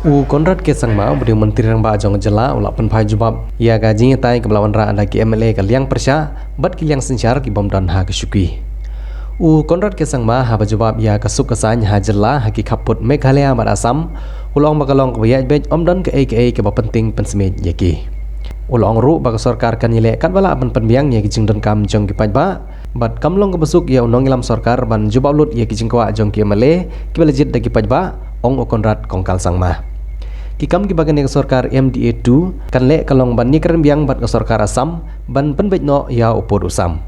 Konrad ke sangma budi Menteri Rangbah jong jela ulak penpai Jubab ia gaji tai ke Wanrah ada ki MLA ke Liang Pyrshah bat ki Liang Synshar ki bom dan ha ke syukui. Konrad ke sangma ha Jubab ia ke suk kesan ha jela ha ki kaput Meghalaya mat Assam ulong bagalong ke bayaj bej om dan ke ke penting pensmet Iaki. Ulong ru bag sarkar kan ile kat bala ban penbiang ye ki jingdon kam jong ki pajba bat kamlong ke besuk ia unong ilam sarkar ban Jubab lut ye ki jingkwa jong ki MLA ki belejit dagi pajba ong Konrad kongkal sangma. Kikam ki bagan sarkar MDA 2 kan le kalong ban ni keren biang bat ke sarkar Assam ban penbej no ya upod usam.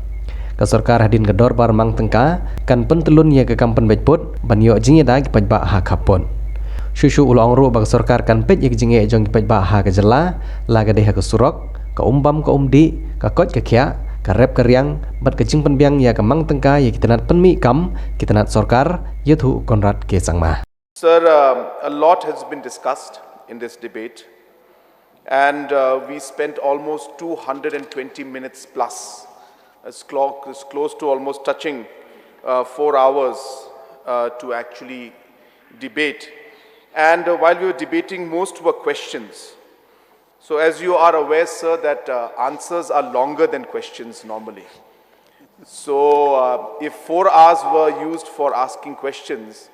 Ke sarkar hadin gedor bar mang tengka kan pentelun ya ke kam penbej put ban yo jinge da ki pajba ha kapon. Susu ulong ru bag sarkar kan pej ik jinge jong ki pajba ha ke jela laga de ha ke surok ke umbam ke umdi ke kot ke kya ke rep ke riang bat ke jing penbiang ya ke mang tengka ya kitanat penmi kam kitanat sarkar yethu Konrad ke sangma. Sir, a lot has been discussed in this debate, and we spent almost 220 minutes plus. As clock is close to almost touching 4 hours to actually debate. And while we were debating, most were questions. So as you are aware, sir, that answers are longer than questions normally. So if 4 hours were used for asking questions,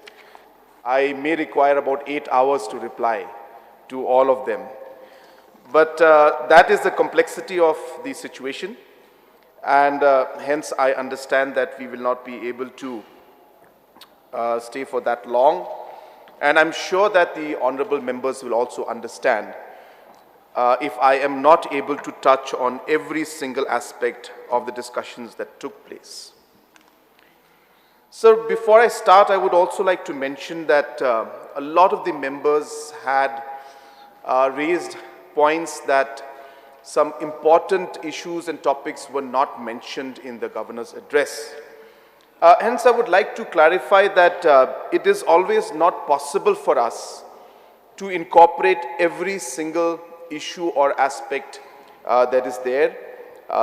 I may require about 8 hours to reply to all of them. But that is the complexity of the situation, and hence I understand that we will not be able to stay for that long, and I'm sure that the honorable members will also understand if I am not able to touch on every single aspect of the discussions that took place. So before I start, I would also like to mention that a lot of the members had raised points that some important issues and topics were not mentioned in the governor's address. Hence, I would like to clarify that it is always not possible for us to incorporate every single issue or aspect that is there.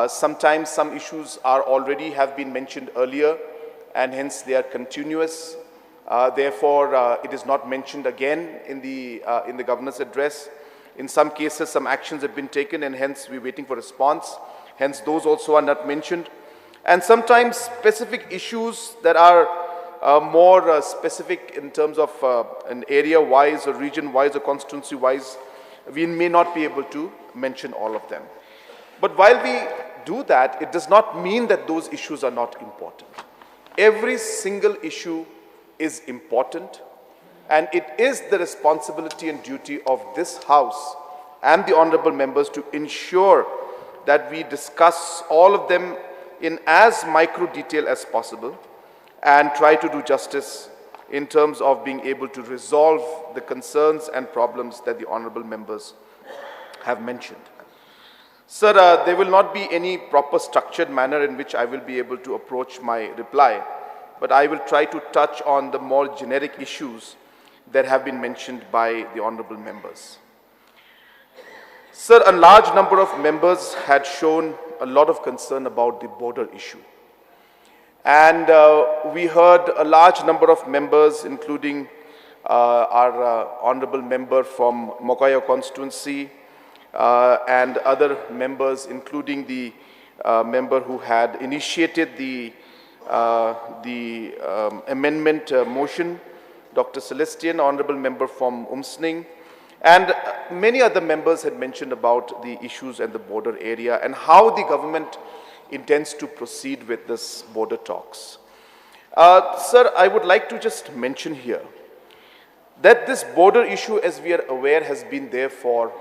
Sometimes some issues are already have been mentioned earlier, and hence they are continuous. Therefore, it is not mentioned again in the governor's address. In some cases, some actions have been taken, and hence we're waiting for response. Hence, those also are not mentioned. And sometimes specific issues that are more specific in terms of an area-wise or region-wise or constituency-wise, we may not be able to mention all of them. But while we do that, it does not mean that those issues are not important. Every single issue is important, and it is the responsibility and duty of this House and the honorable members to ensure that we discuss all of them in as micro detail as possible and try to do justice in terms of being able to resolve the concerns and problems that the honorable members have mentioned. Sir, there will not be any proper structured manner in which I will be able to approach my reply, but I will try to touch on the more generic issues that have been mentioned by the honorable members. Sir, a large number of members had shown a lot of concern about the border issue. And we heard a large number of members, including our honorable member from Mokayo constituency, and other members, including the member who had initiated the amendment motion, Dr. Celestian, honorable member from Umsning, and many other members had mentioned about the issues and the border area and how the government intends to proceed with this border talks. Sir, I would like to just mention here that this border issue, as we are aware, has been there for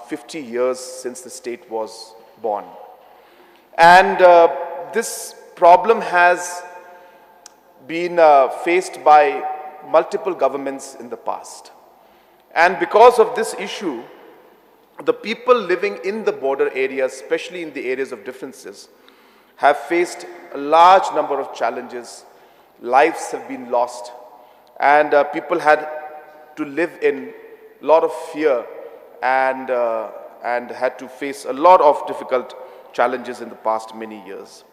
50 years since the state was born. And this problem has been faced by multiple governments in the past. And because of this issue, the people living in the border areas, especially in the areas of differences, have faced a large number of challenges. Lives have been lost, and people had to live in a lot of fear and had to face a lot of difficult challenges in the past many years.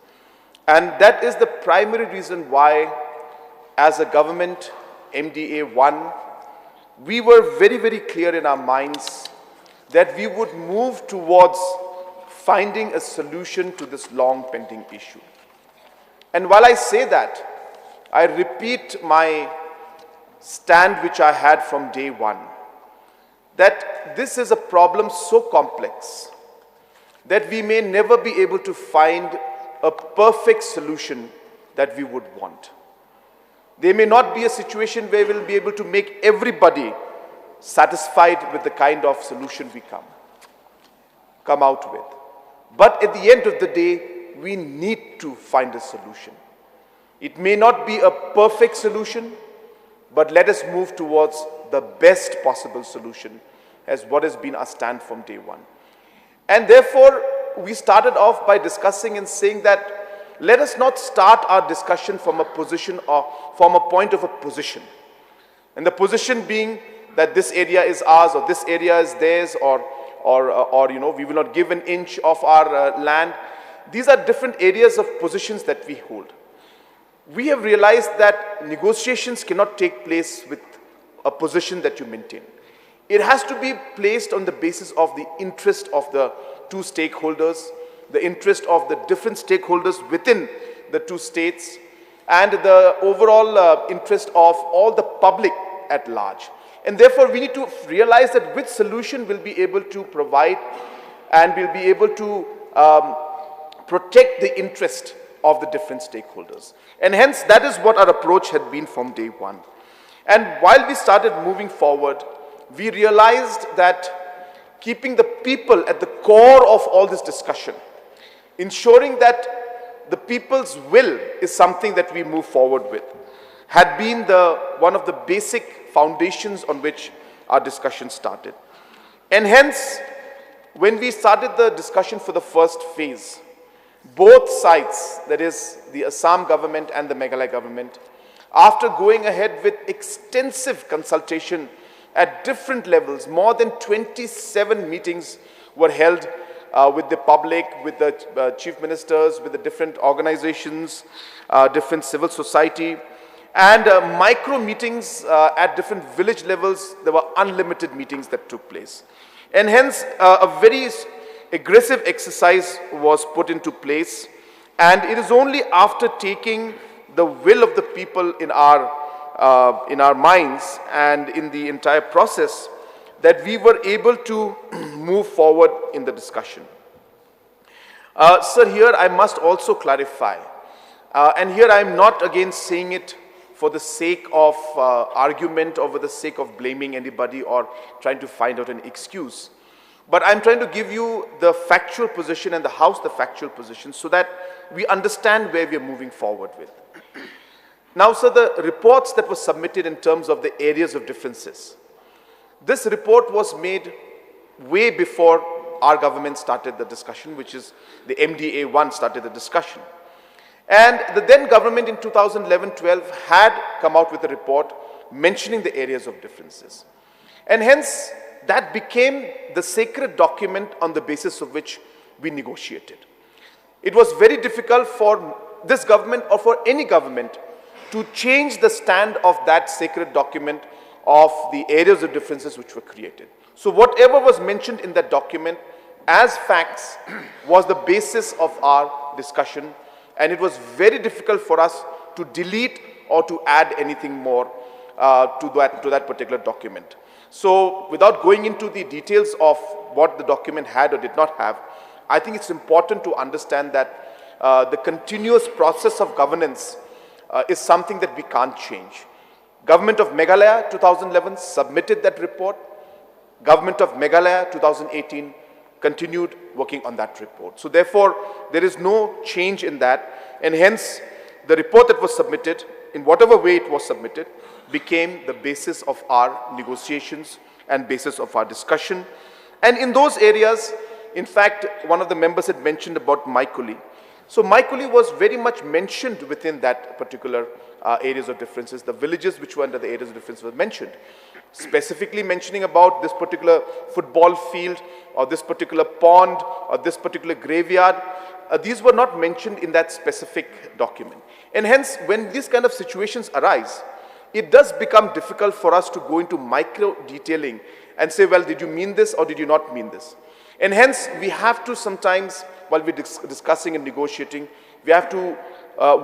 And that is the primary reason why, as a government, MDA 1, we were very, very clear in our minds that we would move towards finding a solution to this long pending issue. And while I say that, I repeat my stand which I had from day one, that this is a problem so complex that we may never be able to find a perfect solution that we would want. There may not be a situation where we'll be able to make everybody satisfied with the kind of solution we come out with. But at the end of the day, we need to find a solution. It may not be a perfect solution, but let us move towards the best possible solution, as what has been our stand from day one. And therefore, we started off by discussing and saying that let us not start our discussion from a position or from a point of a position. And the position being that this area is ours or this area is theirs, or we will not give an inch of our land. These are different areas of positions that we hold. We have realized that negotiations cannot take place with a position that you maintain. It has to be placed on the basis of the interest of the two stakeholders, the interest of the different stakeholders within the two states, and the overall interest of all the public at large. And therefore, we need to realize that which solution will be able to provide and will be able to protect the interest of the different stakeholders. And hence, that is what our approach had been from day one. And while we started moving forward, we realized that keeping the people at the core of all this discussion, ensuring that the people's will is something that we move forward with, had been one of the basic foundations on which our discussion started. And hence, when we started the discussion for the first phase, both sides, that is the Assam government and the Meghalaya government, after going ahead with extensive consultation at different levels, more than 27 meetings were held with the public, with the chief ministers, with the different organizations, different civil society, and micro meetings at different village levels. There were unlimited meetings that took place. And hence, a very aggressive exercise was put into place. And it is only after taking the will of the people in our minds and in the entire process that we were able to move forward in the discussion. Sir, here I must also clarify, and here I am not again saying it for the sake of argument or for the sake of blaming anybody or trying to find out an excuse. But I'm trying to give you the factual position and the House the factual position so that we understand where we are moving forward with. Now, sir, the reports that were submitted in terms of the areas of differences, this report was made way before our government started the discussion, which is the MDA-1 started the discussion. And the then government in 2011-12 had come out with a report mentioning the areas of differences. And hence, that became the sacred document on the basis of which we negotiated. It was very difficult for this government or for any government to change the stand of that sacred document of the areas of differences which were created. So whatever was mentioned in that document as facts was the basis of our discussion, and it was very difficult for us to delete or to add anything more to that particular document. So without going into the details of what the document had or did not have, I think it's important to understand that the continuous process of governance is something that we can't change. Government of Meghalaya 2011 submitted that report. Government of Meghalaya 2018 continued working on that report. So therefore, there is no change in that, and hence the report that was submitted, in whatever way it was submitted, became the basis of our negotiations and basis of our discussion. And in those areas, in fact, one of the members had mentioned about Jingkylli. So Jingkylli was very much mentioned within that particular areas of differences. The villages which were under the areas of difference were mentioned. Specifically mentioning about this particular football field or this particular pond or this particular graveyard, these were not mentioned in that specific document. And hence, when these kind of situations arise, it does become difficult for us to go into micro detailing and say, well, did you mean this or did you not mean this? And hence, we have to sometimes, while we're discussing and negotiating, we have to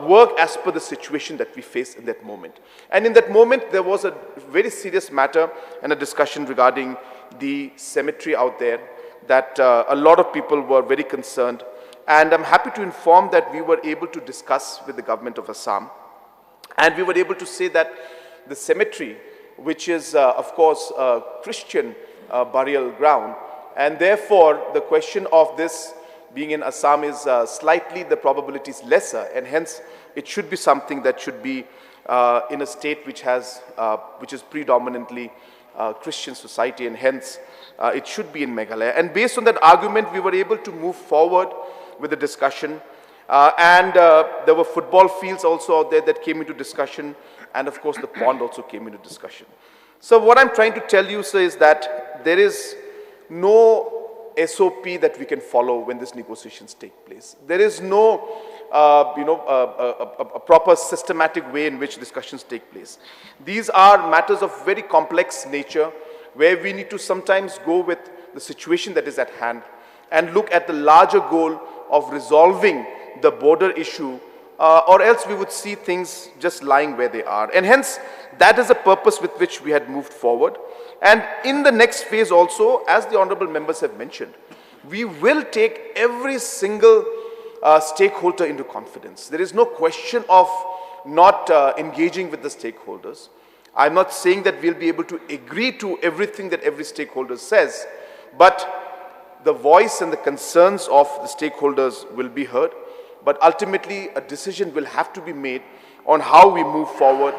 work as per the situation that we face in that moment. And in that moment, there was a very serious matter and a discussion regarding the cemetery out there that a lot of people were very concerned. And I'm happy to inform that we were able to discuss with the government of Assam. And we were able to say that the cemetery, which is, of course, a Christian burial ground, and therefore the question of this being in Assam is slightly, the probability is lesser, and hence it should be something that should be in a state which is predominantly Christian society, and hence it should be in Meghalaya. And based on that argument, we were able to move forward with the discussion. There were football fields also out there that came into discussion, and of course the pond also came into discussion. So what I'm trying to tell you, sir, is that there is no SOP that we can follow when these negotiations take place. There is no a proper systematic way in which discussions take place. These are matters of very complex nature, where we need to sometimes go with the situation that is at hand and look at the larger goal of resolving the border issue, or else we would see things just lying where they are. And hence, that is the purpose with which we had moved forward. And in the next phase also, as the honorable members have mentioned, we will take every single stakeholder into confidence. There is no question of not engaging with the stakeholders. I'm not saying that we'll be able to agree to everything that every stakeholder says, but the voice and the concerns of the stakeholders will be heard. But ultimately, a decision will have to be made on how we move forward,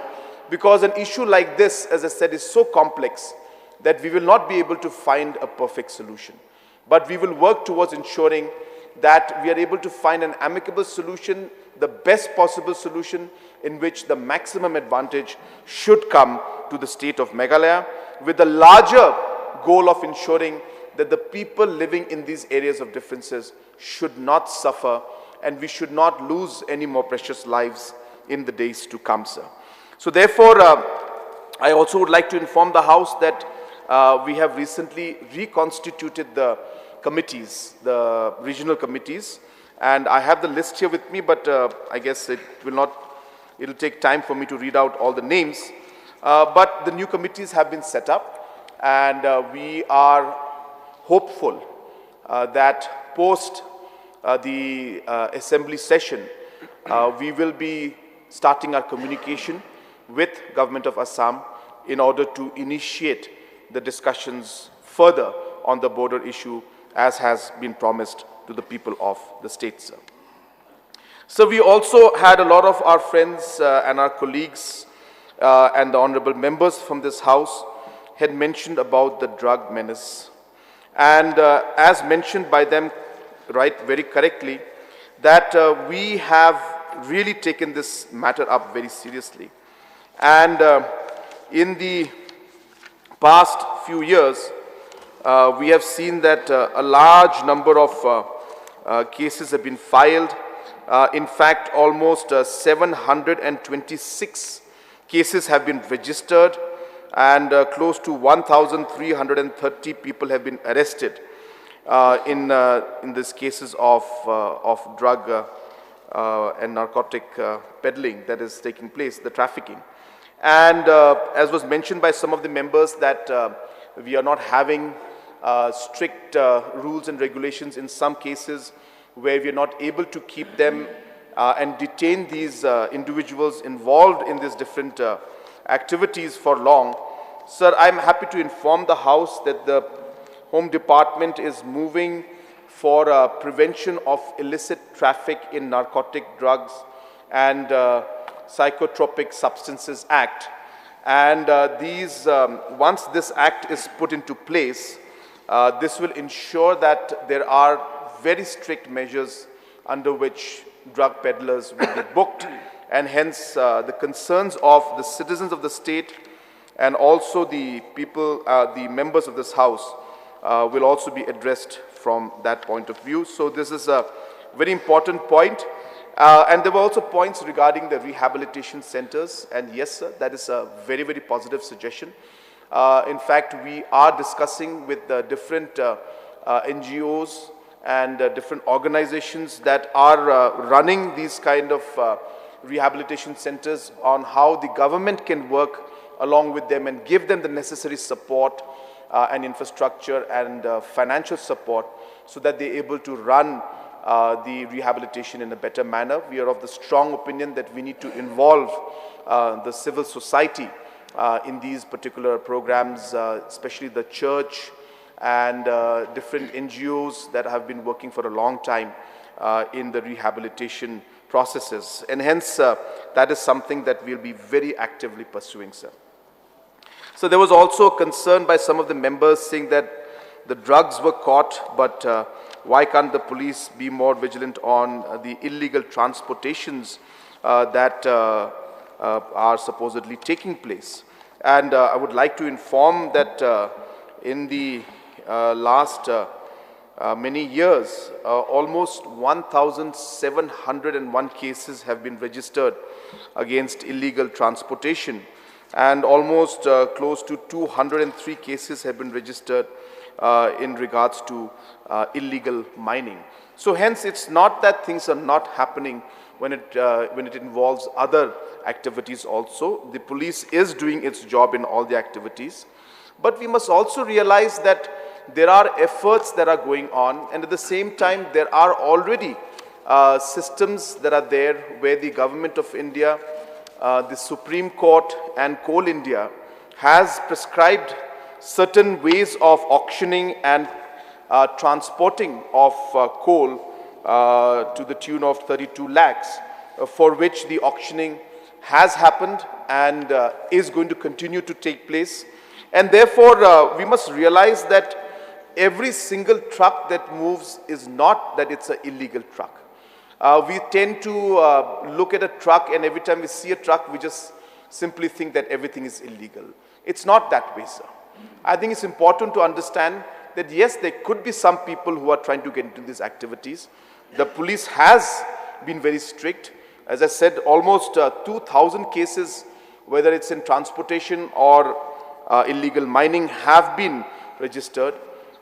because an issue like this, as I said, is so complex that we will not be able to find a perfect solution. But we will work towards ensuring that we are able to find an amicable solution, the best possible solution, in which the maximum advantage should come to the state of Meghalaya, with the larger goal of ensuring that the people living in these areas of differences should not suffer, and we should not lose any more precious lives in the days to come, sir. So therefore, I also would like to inform the House that we have recently reconstituted the committees, the regional committees, and I have the list here with me, but I guess it'll take time for me to read out all the names. But the new committees have been set up, and we are hopeful that post the assembly session, we will be starting our communication with Government of Assam in order to initiate the discussions further on the border issue, as has been promised to the people of the state, sir. So we also had a lot of our friends and our colleagues and the honorable members from this House had mentioned about the drug menace. And as mentioned by them, right, very correctly, that we have really taken this matter up very seriously. And in the past few years, we have seen that a large number of cases have been filed. In fact, almost 726 cases have been registered, and close to 1,330 people have been arrested in these cases of drug and narcotic peddling that is taking place, the trafficking. And as was mentioned by some of the members, that we are not having strict rules and regulations in some cases, where we are not able to keep them and detain these individuals involved in these different activities for long. Sir, I'm happy to inform the House that the Home Department is moving for prevention of illicit traffic in Narcotic Drugs and Psychotropic Substances Act. And once this act is put into place, this will ensure that there are very strict measures under which drug peddlers will be booked, and hence the concerns of the citizens of the state and also the people, the members of this House will also be addressed from that point of view. So this is a very important point, And there were also points regarding the rehabilitation centers. And yes, sir, that is a very, very positive suggestion. In fact, we are discussing with the different NGOs and different organizations that are running these kind of rehabilitation centers on how the government can work along with them and give them the necessary support and infrastructure and financial support so that they're able to run the rehabilitation in a better manner. We are of the strong opinion that we need to involve the civil society in these particular programs, especially the church and different NGOs that have been working for a long time in the rehabilitation processes. And hence, that is something that we'll be very actively pursuing, sir. So there was also a concern by some of the members saying that the drugs were caught, but why can't the police be more vigilant on the illegal transportations that are supposedly taking place? And I would like to inform that in the last many years, almost 1,701 cases have been registered against illegal transportation, and almost close to 203 cases have been registered in regards to illegal mining. So hence, it's not that things are not happening when it involves other activities also. The police is doing its job in all the activities. But we must also realize that there are efforts that are going on, and at the same time, there are already systems that are there where the government of India, the Supreme Court and Coal India has prescribed certain ways of auctioning and transporting of coal to the tune of 32 lakhs, for which the auctioning has happened and is going to continue to take place. And therefore, we must realize that every single truck that moves is not that it's an illegal truck. We tend to look at a truck, and every time we see a truck, we just simply think that everything is illegal. It's not that way, sir. I think it's important to understand that yes, there could be some people who are trying to get into these activities. The police has been very strict. As I said, almost 2,000 cases, whether it's in transportation or illegal mining, have been registered.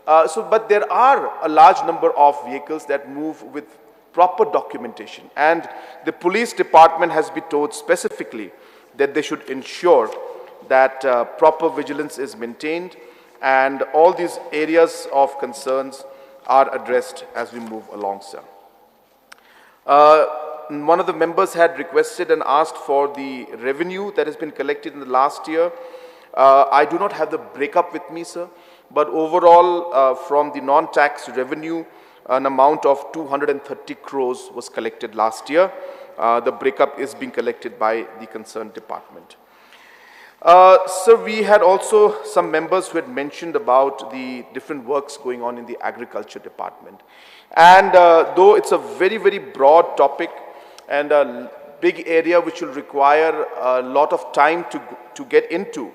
But there are a large number of vehicles that move with proper documentation, and the police department has been told specifically that they should ensure that proper vigilance is maintained and all these areas of concerns are addressed as we move along, sir. One of the members had requested and asked for the revenue that has been collected in the last year. I do not have the breakup with me, sir, but overall from the non-tax revenue, an amount of 230 crores was collected last year. The breakup is being collected by the concerned department. So we had also some members who had mentioned about the different works going on in the agriculture department. And though it's a very, very broad topic and a big area which will require a lot of time to get into,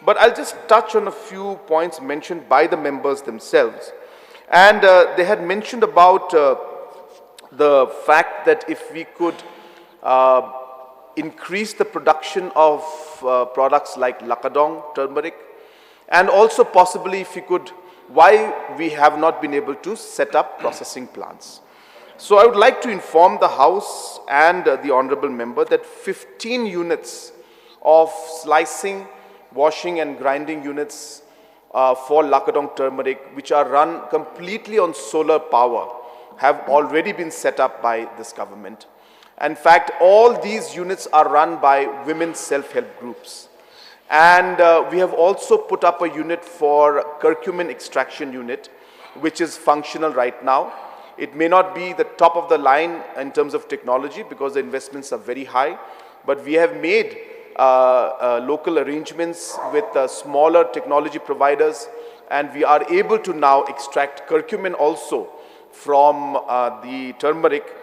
but I'll just touch on a few points mentioned by the members themselves. And they had mentioned about the fact that if we could increase the production of products like lakadong, turmeric, and also possibly if we could, why we have not been able to set up processing plants. So I would like to inform the House and the Honorable Member that 15 units of slicing, washing and grinding units for lakadong turmeric, which are run completely on solar power, have already been set up by this government. In fact, all these units are run by women's self-help groups. And we have also put up a unit for curcumin extraction unit, which is functional right now. It may not be the top of the line in terms of technology because the investments are very high, but we have made local arrangements with smaller technology providers, and we are able to now extract curcumin also from the turmeric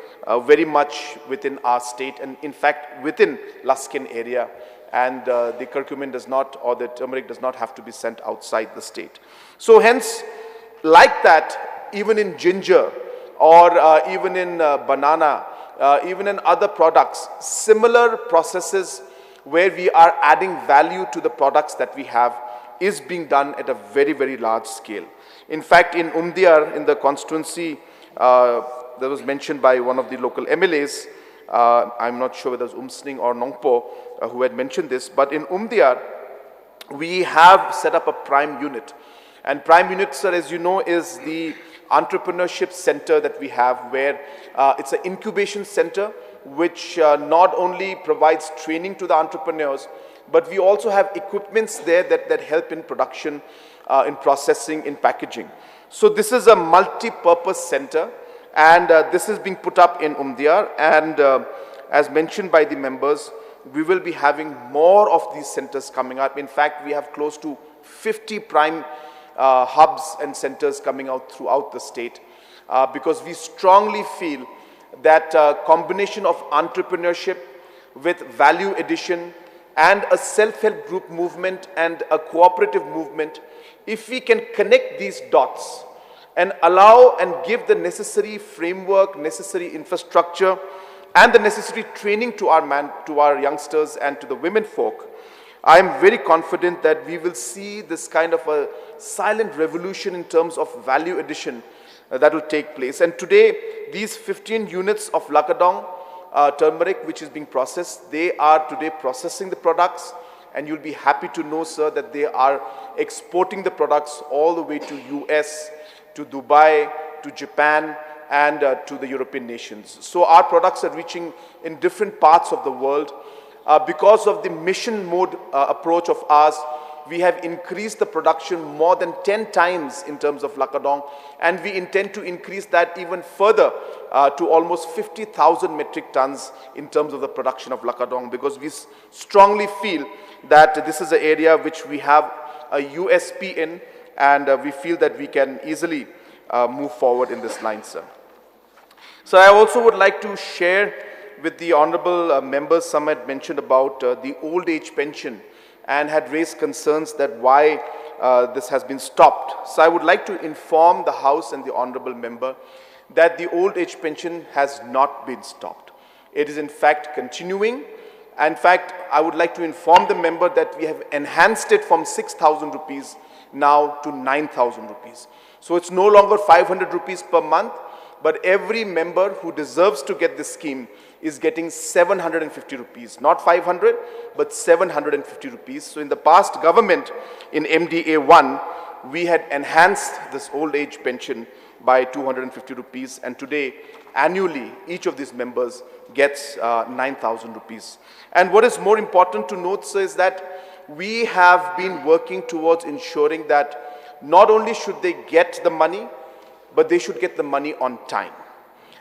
very much within our state, and in fact within Laskin area, and the curcumin does not, or the turmeric does not have to be sent outside the state. So hence, like that, even in ginger or even in banana, even in other products, similar processes where we are adding value to the products that we have is being done at a very, very large scale. In fact, in Umdiar, in the constituency, that was mentioned by one of the local MLAs, I'm not sure whether it was Umsning or Nongpo who had mentioned this, but in Umdiar, we have set up a prime unit. And prime unit, sir, as you know, is the entrepreneurship center that we have, where it's an incubation center which not only provides training to the entrepreneurs, but we also have equipments there that help in production, in processing, in packaging. So this is a multi-purpose center, and this is being put up in Umdiar, and as mentioned by the members, we will be having more of these centers coming up. In fact, we have close to 50 prime hubs and centers coming out throughout the state, because we strongly feel that combination of entrepreneurship with value addition and a self-help group movement and a cooperative movement, if we can connect these dots and allow and give the necessary framework, necessary infrastructure, and the necessary training to our youngsters and to the women folk, I am very confident that we will see this kind of a silent revolution in terms of value addition that will take place. And today, these 15 units of Lakadong turmeric which is being processed, they are today processing the products, and you'll be happy to know, sir, that they are exporting the products all the way to US, to Dubai, to Japan, and to the European nations. So our products are reaching in different parts of the world. Because of the mission mode approach of ours, we have increased the production more than 10 times in terms of Lakadong, and we intend to increase that even further to almost 50,000 metric tons in terms of the production of Lakadong, because we strongly feel that this is an area which we have a USP in, and we feel that we can easily move forward in this line, sir. So I also would like to share with the honorable members, some had mentioned about the old age pension and had raised concerns that why this has been stopped. So I would like to inform the House and the honorable member that the old age pension has not been stopped. It is in fact continuing. In fact, I would like to inform the member that we have enhanced it from 6,000 rupees now to 9,000 rupees. So it's no longer 500 rupees per month, but every member who deserves to get this scheme is getting 750 rupees, not 500, but 750 rupees. So in the past government, in MDA 1, we had enhanced this old age pension by 250 rupees, and today, annually, each of these members gets 9,000 rupees. And what is more important to note, sir, is that we have been working towards ensuring that not only should they get the money, but they should get the money on time.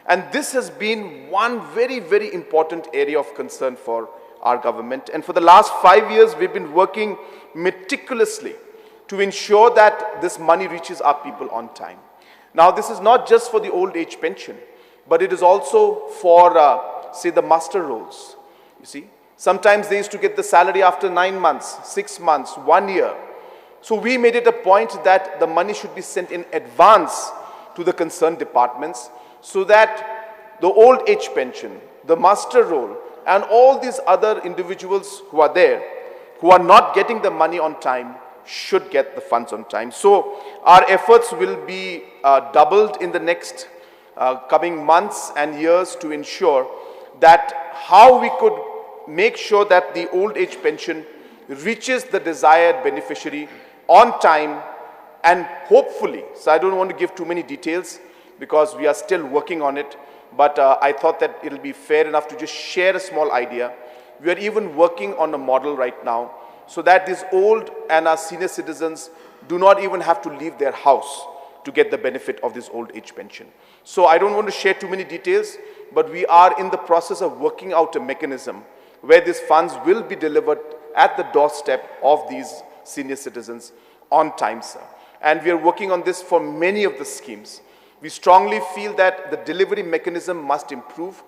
And this has been one very, very important area of concern for our government. And for the last 5 years, we've been working meticulously to ensure that this money reaches our people on time. Now, this is not just for the old age pension, but it is also for, say, the master rolls. You see, sometimes they used to get the salary after 9 months, 6 months, 1 year. So we made it a point that the money should be sent in advance to the concerned departments, so that the old age pension, the master roll, and all these other individuals who are there, who are not getting the money on time, should get the funds on time. So our efforts will be doubled in the next coming months and years to ensure that how we could make sure that the old age pension reaches the desired beneficiary on time, and hopefully, so I don't want to give too many details because we are still working on it, but I thought that it'll be fair enough to just share a small idea. We are even working on a model right now so that these old and our senior citizens do not even have to leave their house to get the benefit of this old age pension. So I don't want to share too many details, but we are in the process of working out a mechanism where these funds will be delivered at the doorstep of these senior citizens on time, sir. And we are working on this for many of the schemes. We strongly feel that the delivery mechanism must improve.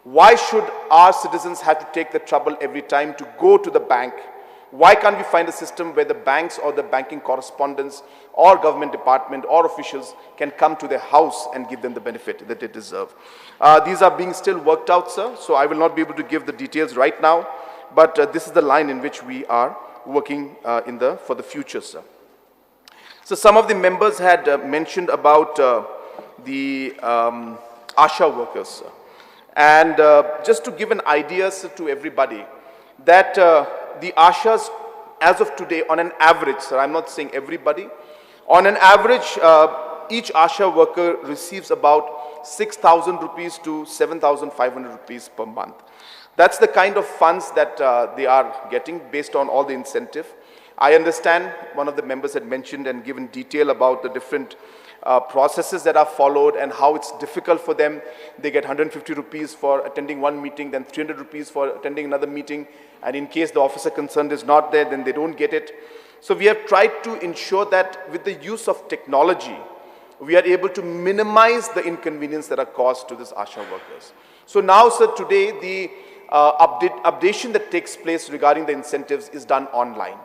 Why should our citizens have to take the trouble every time to go to the bank Why can't we find a system where the banks or the banking correspondents or government department or officials can come to their house and give them the benefit that they deserve? These are being still worked out, sir, so I will not be able to give the details right now, but this is the line in which we are working for the future, sir. So some of the members had mentioned about the ASHA workers, sir. And just to give an idea, sir, to everybody, that the ASHAs, as of today, on an average, sir, I'm not saying everybody, on an average, each ASHA worker receives about 6,000 rupees to 7,500 rupees per month. That's the kind of funds that they are getting based on all the incentive. I understand one of the members had mentioned and given detail about the different processes that are followed and how it's difficult for them. They get 150 rupees for attending one meeting, then 300 rupees for attending another meeting, and in case the officer concerned is not there, then they don't get it. So we have tried to ensure that with the use of technology, we are able to minimize the inconvenience that are caused to these ASHA workers. So now, sir, today the updation that takes place regarding the incentives is done online.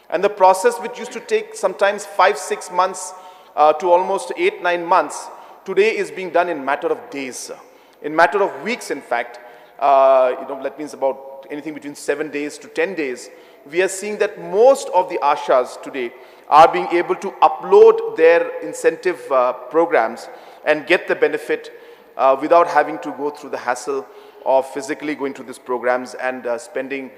And the process, which used to take sometimes 5-6 months to almost 8-9 months, today is being done in matter of days, sir. In matter of weeks, in fact, that means about anything between 7 days to 10 days, we are seeing that most of the ASHAs today are being able to upload their incentive programs and get the benefit without having to go through the hassle of physically going to these programs and spending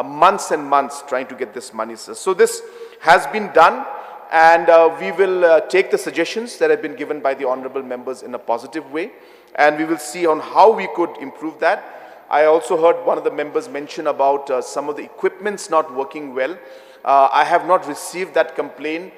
months and months trying to get this money, sir. So this has been done, and we will take the suggestions that have been given by the honorable members in a positive way, and we will see on how we could improve that. I also heard one of the members mention about some of the equipments not working well. I have not received that complaint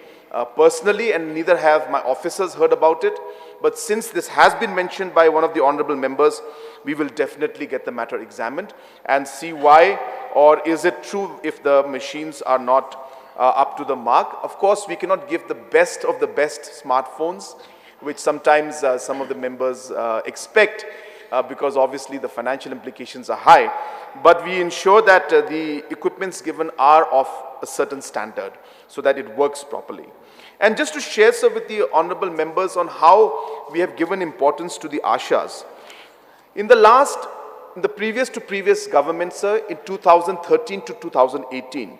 personally, and neither have my officers heard about it. But since this has been mentioned by one of the honorable members, we will definitely get the matter examined and see why, or is it true if the machines are not up to the mark. Of course, we cannot give the best of the best smartphones, which sometimes some of the members expect, because obviously the financial implications are high. But we ensure that the equipments given are of a certain standard so that it works properly. And just to share, sir, with the honorable members on how we have given importance to the ASHAs. In the previous government, sir, in 2013 to 2018,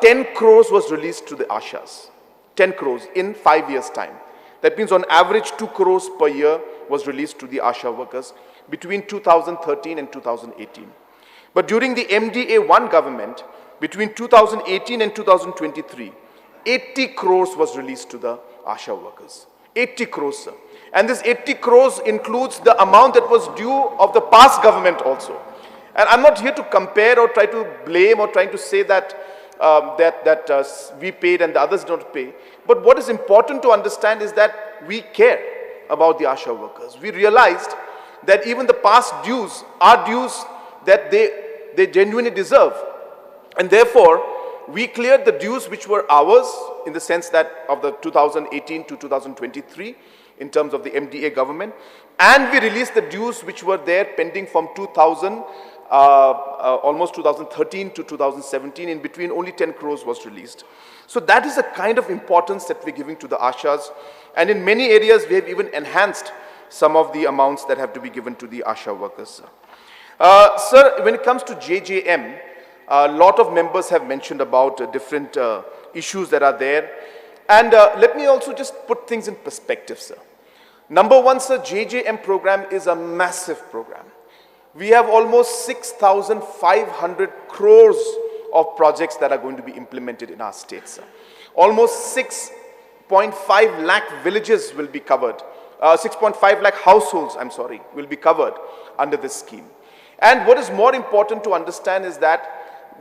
10 crores was released to the ASHAs. 10 crores in 5 years' time. That means on average 2 crores per year was released to the ASHA workers between 2013 and 2018. But during the MDA-1 government, between 2018 and 2023, 80 crores was released to the ASHA workers. 80 crores, sir. And this 80 crores includes the amount that was due of the past government also. And I'm not here to compare or try to blame or trying to say that we paid and the others don't pay. But what is important to understand is that we care about the ASHA workers. We realized that even the past dues are dues that they genuinely deserve. And therefore, we cleared the dues which were ours in the sense that of the 2018 to 2023 in terms of the MDA government, and we released the dues which were there pending from almost 2013 to 2017. In between, only 10 crores was released. So that is the kind of importance that we're giving to the ASHAs, and in many areas we have even enhanced some of the amounts that have to be given to the ASHA workers. Sir, when it comes to JJM, a lot of members have mentioned about different issues that are there. And let me also just put things in perspective, sir. Number one, sir, JJM program is a massive program. We have almost 6,500 crores of projects that are going to be implemented in our state, sir. Almost 6.5 lakh villages will be covered. 6.5 lakh households, will be covered under this scheme. And what is more important to understand is that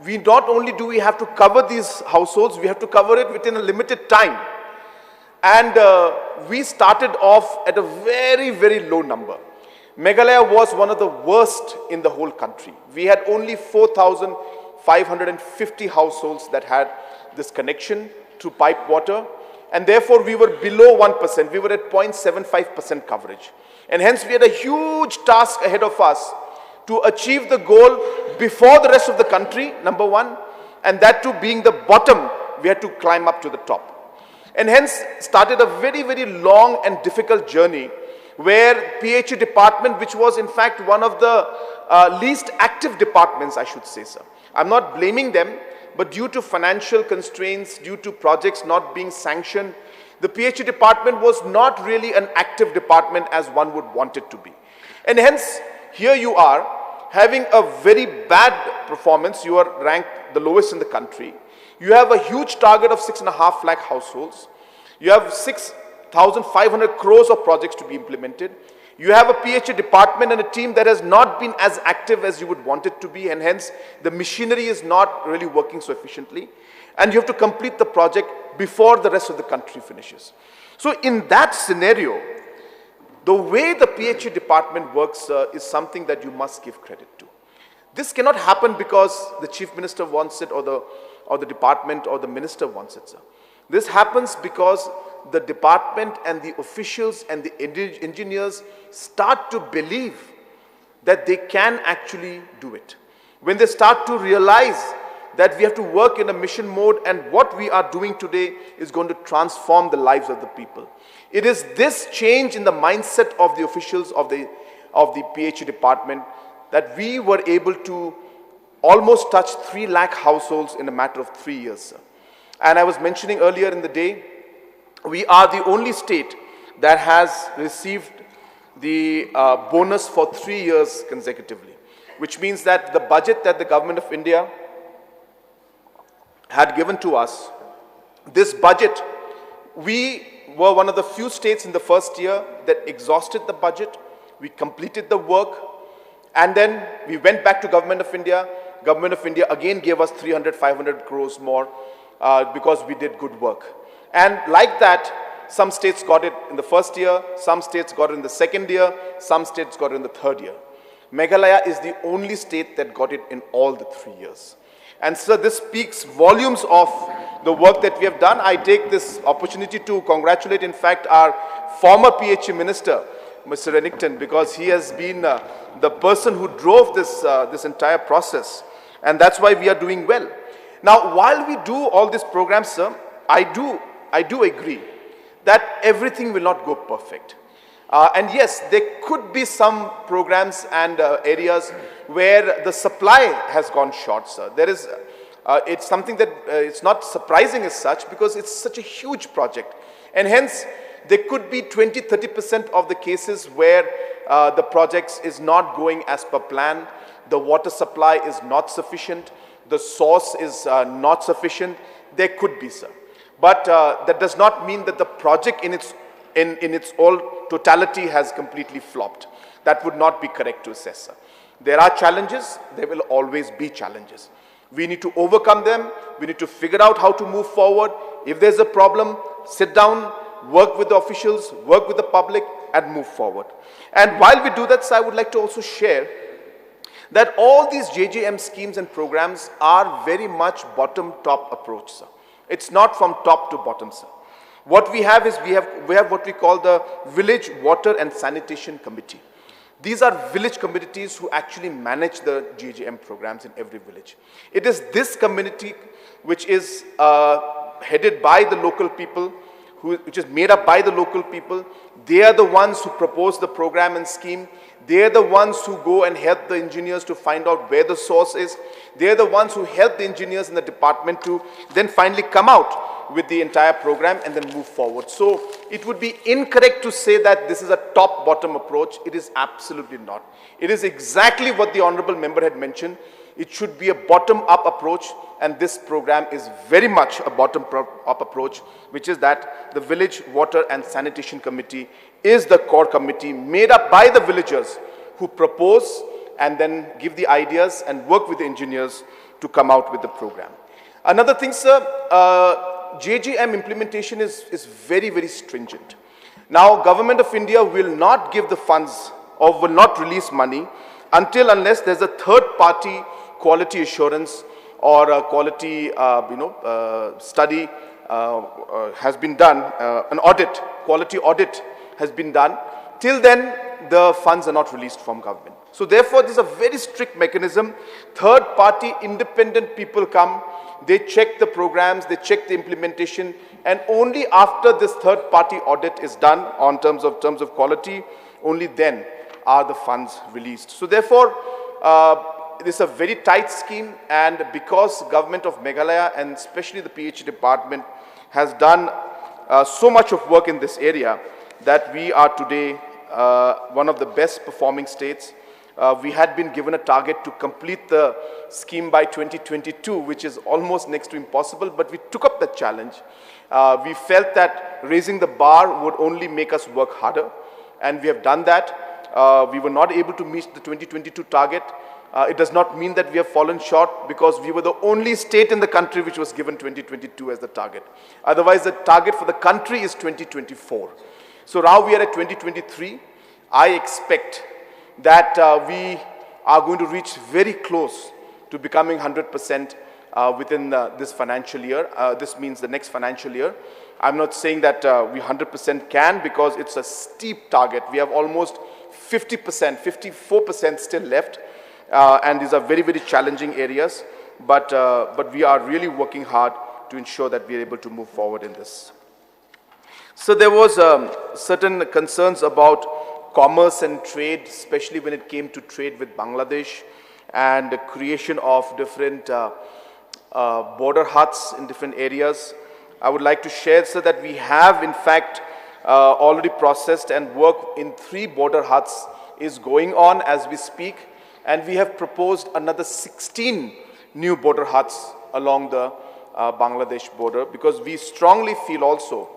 we not only do we have to cover these households, we have to cover it within a limited time. And we started off at a very, very low number. Meghalaya was one of the worst in the whole country. We had only 4,550 households that had this connection to pipe water. And therefore, we were below 1%. We were at 0.75% coverage. And hence, we had a huge task ahead of us to achieve the goal before the rest of the country, number one, And that too being the bottom, we had to climb up to the top. And hence started a very, very long and difficult journey where PHE department, which was in fact one of the least active departments, I should say, sir. I'm not blaming them, but due to financial constraints, due to projects not being sanctioned, the PHE department was not really an active department as one would want it to be. And hence, here you are having a very bad performance. You are ranked the lowest in the country. You have a huge target of 6.5 lakh households. You have 6,500 crores of projects to be implemented. You have a PHE department and a team that has not been as active as you would want it to be, and hence the machinery is not really working so efficiently. And you have to complete the project before the rest of the country finishes. So in that scenario, the way the PHE department works is something that you must give credit to. This cannot happen because the chief minister wants it or the department or the minister wants it, sir. This happens because the department and the officials and the engineers start to believe that they can actually do it. When they start to realize that we have to work in a mission mode and what we are doing today is going to transform the lives of the people. It is this change in the mindset of the officials of the PHE department that we were able to almost touch 3 lakh households in a matter of 3 years, sir. And I was mentioning earlier in the day, we are the only state that has received the bonus for 3 years consecutively, which means that the budget that the government of India had given to us, this budget, we were one of the few states in the first year that exhausted the budget. We completed the work, and then we went back to Government of India. Government of India again gave us 300-500 crores more because we did good work. And like that, some states got it in the first year, some states got it in the second year, some states got it in the third year. Meghalaya is the only state that got it in all the 3 years. And so this speaks volumes of the work that we have done. I take this opportunity to congratulate, in fact, our former PHE minister, Mr. Renington, because he has been the person who drove this entire process. And that's why we are doing well. Now, while we do all these programs, sir, I do agree that everything will not go perfect. And yes, there could be some programs and areas where the supply has gone short, sir. There is, it's something that it's not surprising as such because it's such a huge project. And hence, there could be 20-30% of the cases where the projects is not going as per plan. The water supply is not sufficient. The source is not sufficient. There could be, sir. But that does not mean that the project in its all totality has completely flopped. That would not be correct to assess, sir. There are challenges. There will always be challenges. We need to overcome them. We need to figure out how to move forward. If there's a problem, sit down, work with the officials, work with the public, and move forward. And while we do that, sir, I would like to also share that all these JJM schemes and programs are very much bottom-top approach, sir. It's not from top to bottom, sir. What we have is we have what we call the Village Water and Sanitation Committee. These are village communities who actually manage the JJM programs in every village. It is this community which is headed by the local people, which is made up by the local people. They are the ones who propose the program and scheme. They are the ones who go and help the engineers to find out where the source is. They are the ones who help the engineers in the department to then finally come out with the entire program and then move forward. So it would be incorrect to say that this is a top-bottom approach. It is absolutely not. It is exactly what the Honorable Member had mentioned. It should be a bottom-up approach, and this program is very much a bottom-up approach, which is that the Village Water and Sanitation Committee is the core committee made up by the villagers who propose and then give the ideas and work with the engineers to come out with the program. Another thing, sir, JJM implementation is very, very stringent. Now, Government of India will not give the funds or will not release money unless there's a third-party quality assurance or a quality study has been done, an audit, quality audit has been done. Till then, the funds are not released from government. So therefore, this is a very strict mechanism. Third-party independent people come, they check the programs, they check the implementation, and only after this third-party audit is done on terms of quality, only then are the funds released. So therefore, this is a very tight scheme, and because government of Meghalaya and especially the PH department has done so much of work in this area, that we are today one of the best performing states. We had been given a target to complete the scheme by 2022, which is almost next to impossible, but we took up that challenge. We felt that raising the bar would only make us work harder, and we have done that. We were not able to meet the 2022 target. It does not mean that we have fallen short, because we were the only state in the country which was given 2022 as the target. Otherwise, the target for the country is 2024. So now we are at 2023. I expect that we are going to reach very close to becoming 100% within this financial year. This means the next financial year. I'm not saying that we 100% can, because it's a steep target. We have almost 50%, 54% still left. And these are very, very challenging areas. But we are really working hard to ensure that we are able to move forward in this. So there was certain concerns about commerce and trade, especially when it came to trade with Bangladesh, and the creation of different border huts in different areas. I would like to share, sir, that we have in fact already processed, and work in 3 border huts is going on as we speak, and we have proposed another 16 new border huts along the Bangladesh border, because we strongly feel also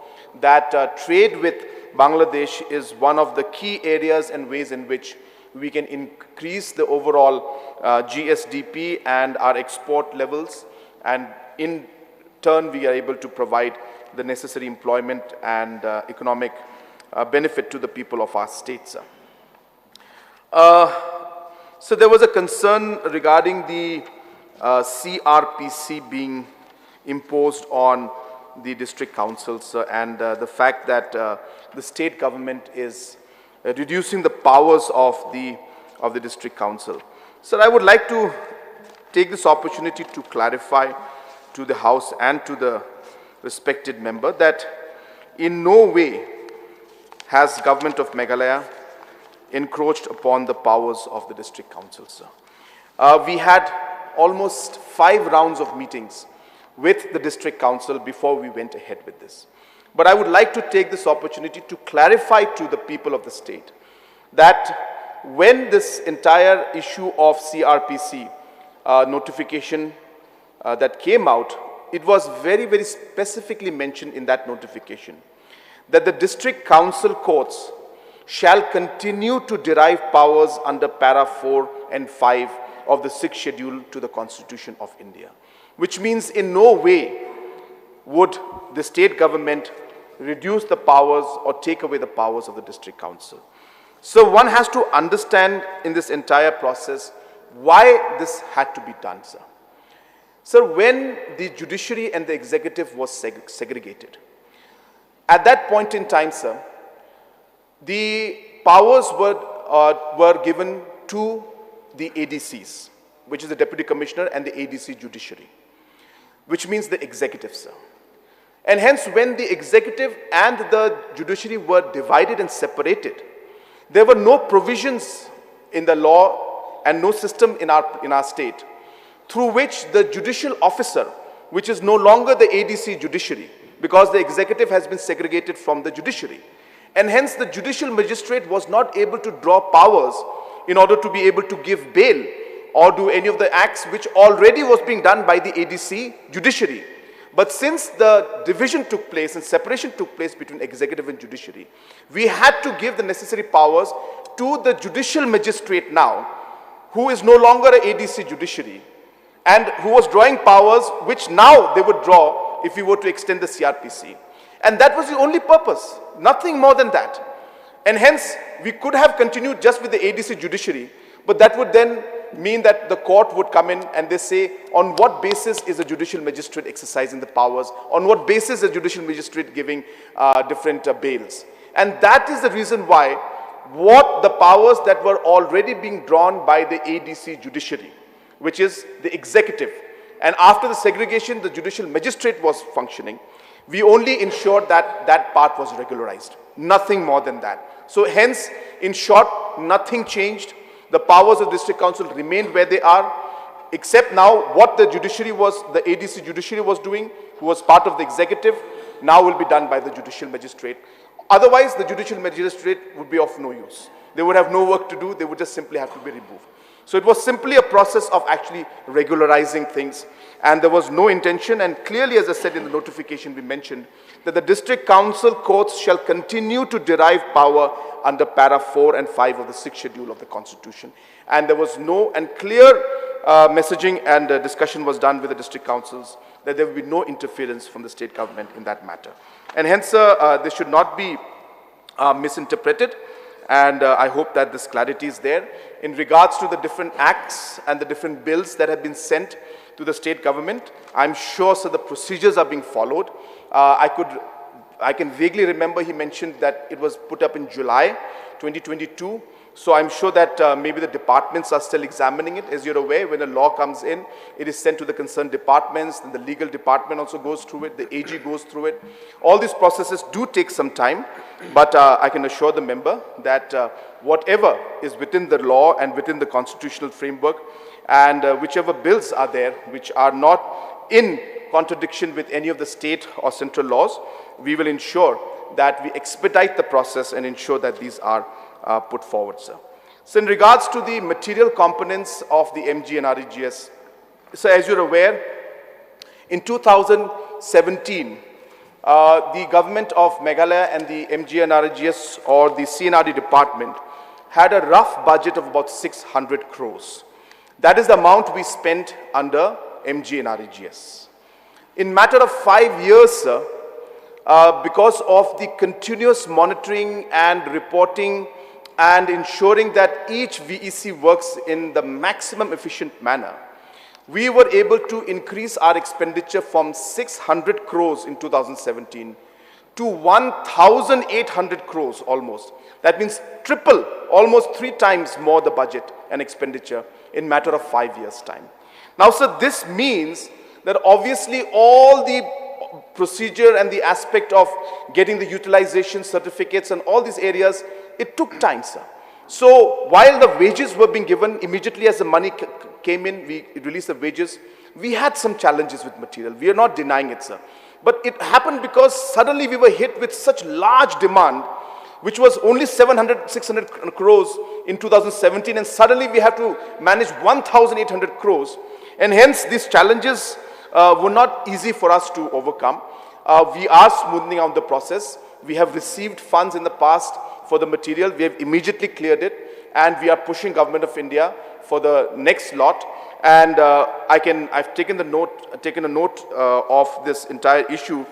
that trade with Bangladesh is one of the key areas and ways in which we can increase the overall GSDP and our export levels, and in turn we are able to provide the necessary employment and economic benefit to the people of our states. So there was a concern regarding the CRPC being imposed on the district councils, and the fact that the state government is reducing the powers of the district council. So I would like to take this opportunity to clarify to the House and to the respected member that in no way has government of Meghalaya encroached upon the powers of the district council, sir. We had almost 5 rounds of meetings with the district council before we went ahead with this. But I would like to take this opportunity to clarify to the people of the state that when this entire issue of CRPC notification that came out, it was very, very specifically mentioned in that notification that the district council courts shall continue to derive powers under para 4 and 5 of the 6th schedule to the Constitution of India, which means in no way would the state government reduce the powers or take away the powers of the district council. So one has to understand in this entire process why this had to be done, sir. Sir, when the judiciary and the executive was segregated, at that point in time, sir, the powers were given to the ADCs, which is the Deputy Commissioner, and the ADC Judiciary, which means the executive, sir. And hence, when the executive and the judiciary were divided and separated, there were no provisions in the law and no system in our state through which the judicial officer, which is no longer the ADC Judiciary, because the executive has been segregated from the judiciary, and hence the judicial magistrate was not able to draw powers in order to be able to give bail or do any of the acts which already was being done by the ADC Judiciary. But since the division took place and separation took place between executive and judiciary, we had to give the necessary powers to the judicial magistrate now, who is no longer an ADC Judiciary, and who was drawing powers which now they would draw if we were to extend the CRPC. And that was the only purpose, nothing more than that. And hence, we could have continued just with the ADC Judiciary, but that would then mean that the court would come in and they say, on what basis is a judicial magistrate exercising the powers? On what basis is a judicial magistrate giving different bails? And that is the reason why what the powers that were already being drawn by the ADC judiciary, which is the executive. And after the segregation, the judicial magistrate was functioning. We only ensured that that part was regularized, nothing more than that. So hence, in short, nothing changed. The powers of district council remained where they are, except now what the judiciary was, the ADC judiciary was doing, who was part of the executive, now will be done by the judicial magistrate. Otherwise, the judicial magistrate would be of no use. They would have no work to do, they would just simply have to be removed. So it was simply a process of actually regularizing things, and there was no intention, and clearly, as I said in the notification we mentioned, that the district council courts shall continue to derive power under para 4 and 5 of the 6th schedule of the constitution. And there was no, and clear messaging and discussion was done with the district councils that there will be no interference from the state government in that matter. And hence, this should not be misinterpreted. And I hope that this clarity is there. In regards to the different acts and the different bills that have been sent to the state government, I'm sure so the procedures are being followed. I can vaguely remember he mentioned that it was put up in July 2022. So I'm sure that maybe the departments are still examining it. As you're aware, when a law comes in, it is sent to the concerned departments, then the legal department also goes through it, the AG goes through it. All these processes do take some time, but I can assure the member that whatever is within the law and within the constitutional framework, and whichever bills are there which are not in contradiction with any of the state or central laws, we will ensure that we expedite the process and ensure that these are put forward, sir. So in regards to the material components of the MG and REGS, so as you're aware, in 2017, the government of Meghalaya and the MG and REGS or the CNRD department had a rough budget of about 600 crores. That is the amount we spent under MG and REGS. In matter of 5 years, sir, because of the continuous monitoring and reporting and ensuring that each VEC works in the maximum efficient manner, we were able to increase our expenditure from 600 crores in 2017 to 1,800 crores almost. That means triple, almost 3 times more the budget and expenditure in matter of 5 years' time. Now, sir, this means that obviously all the procedure and the aspect of getting the utilization certificates and all these areas, it took time, sir. So while the wages were being given, immediately as the money came in, we released the wages, we had some challenges with material. We are not denying it, sir. But it happened because suddenly we were hit with such large demand, which was only 700, 600 crores in 2017, and suddenly we have to manage 1,800 crores. And hence these challenges were not easy for us to overcome. We are smoothing out the process. We have received funds in the past for the material. We have immediately cleared it, and we are pushing Government of India for the next lot. And I've taken a note of this entire issue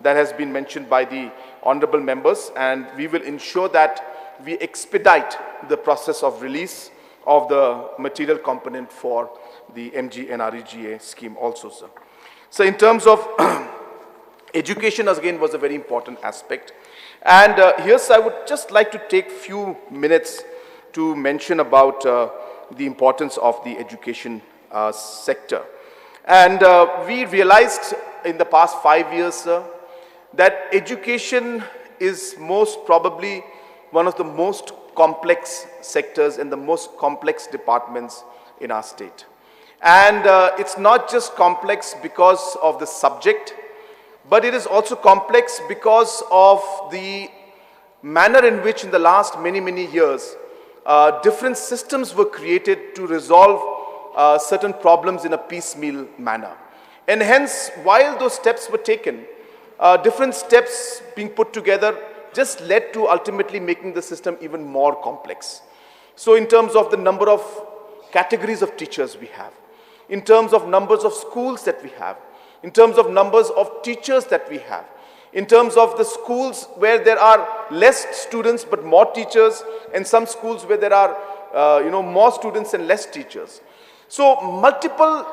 that has been mentioned by the honorable members, and we will ensure that we expedite the process of release of the material component for the MG and REGA scheme also, sir. So in terms of education, again, was a very important aspect. And here, sir, I would just like to take few minutes to mention about the importance of the education sector. And we realized in the past 5 years, sir, that education is most probably one of the most complex sectors and the most complex departments in our state. And it's not just complex because of the subject, but it is also complex because of the manner in which in the last many years, different systems were created to resolve certain problems in a piecemeal manner. And hence, while those steps were taken, different steps being put together just led to ultimately making the system even more complex. So in terms of the number of categories of teachers we have, in terms of numbers of schools that we have, in terms of numbers of teachers that we have, in terms of the schools where there are less students but more teachers, and some schools where there are more students and less teachers. So multiple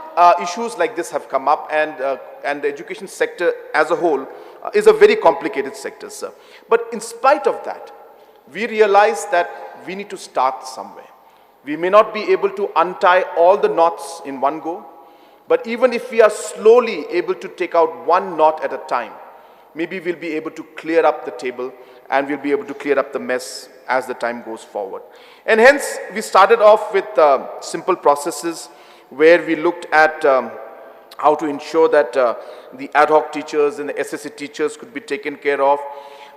issues like this have come up, and the education sector as a whole is a very complicated sector, sir. But in spite of that, we realized that we need to start somewhere. We may not be able to untie all the knots in one go, but even if we are slowly able to take out one knot at a time, maybe we'll be able to clear up the table and we'll be able to clear up the mess as the time goes forward. And hence, we started off with simple processes where we looked at how to ensure that the ad hoc teachers and the SSA teachers could be taken care of,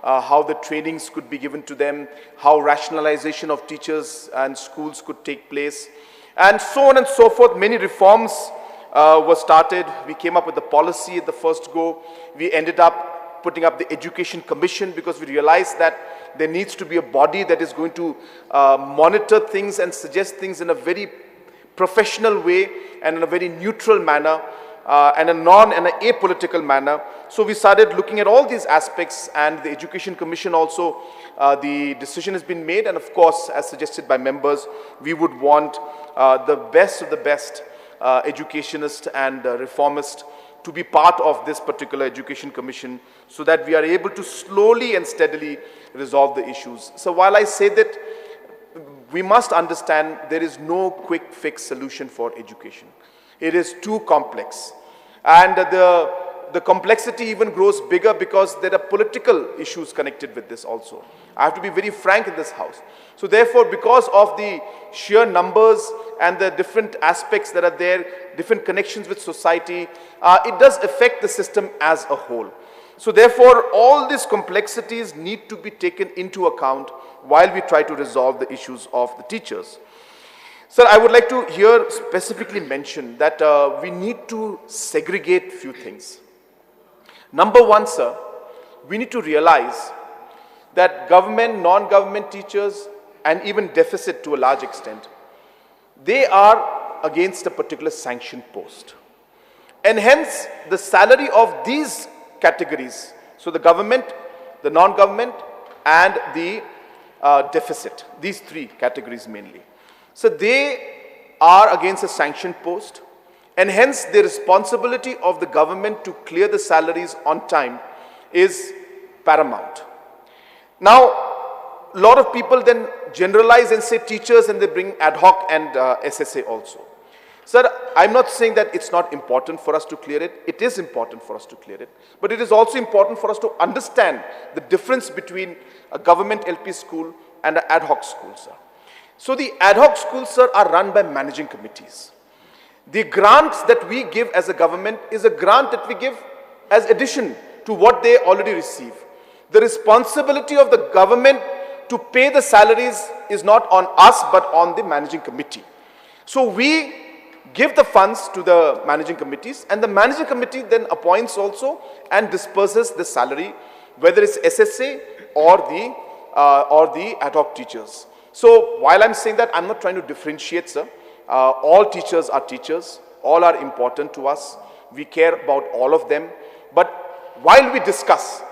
how the trainings could be given to them, how rationalization of teachers and schools could take place, and so on and so forth. Many reforms were started. We came up with the policy at the first go. We ended up putting up the Education Commission because we realized that there needs to be a body that is going to monitor things and suggest things in a very professional way and in a very neutral manner and an apolitical manner. So we started looking at all these aspects, and the Education Commission also, the decision has been made, and of course, as suggested by members, we would want the best of the best educationists and reformists to be part of this particular Education Commission so that we are able to slowly and steadily resolve the issues. So while I say that, we must understand there is no quick fix solution for education. It is too complex. And the complexity even grows bigger because there are political issues connected with this also. I have to be very frank in this house. So therefore, because of the sheer numbers and the different aspects that are there, different connections with society, it does affect the system as a whole. So therefore, all these complexities need to be taken into account while we try to resolve the issues of the teachers. Sir, I would like to here specifically mention that we need to segregate few things. Number one, sir, we need to realize that government, non-government teachers, and even deficit to a large extent, they are against a particular sanctioned post. And hence, the salary of these categories, so the government, the non-government, and the deficit, these three categories mainly. So they are against a sanctioned post, and hence the responsibility of the government to clear the salaries on time is paramount. Now, a lot of people then generalize and say teachers, and they bring ad hoc and SSA also. Sir, I'm not saying that it's not important for us to clear it. It is important for us to clear it. But it is also important for us to understand the difference between a government LP school and an ad hoc school, sir. So the ad hoc schools, sir, are run by managing committees. The grants that we give as a government is a grant that we give as addition to what they already receive. The responsibility of the government to pay the salaries is not on us, but on the managing committee. So we give the funds to the managing committees, and the managing committee then appoints also and disperses the salary, whether it's SSA or the ad hoc teachers. So while I'm saying that, I'm not trying to differentiate, sir. All teachers are teachers. All are important to us. We care about all of them. But while we discuss,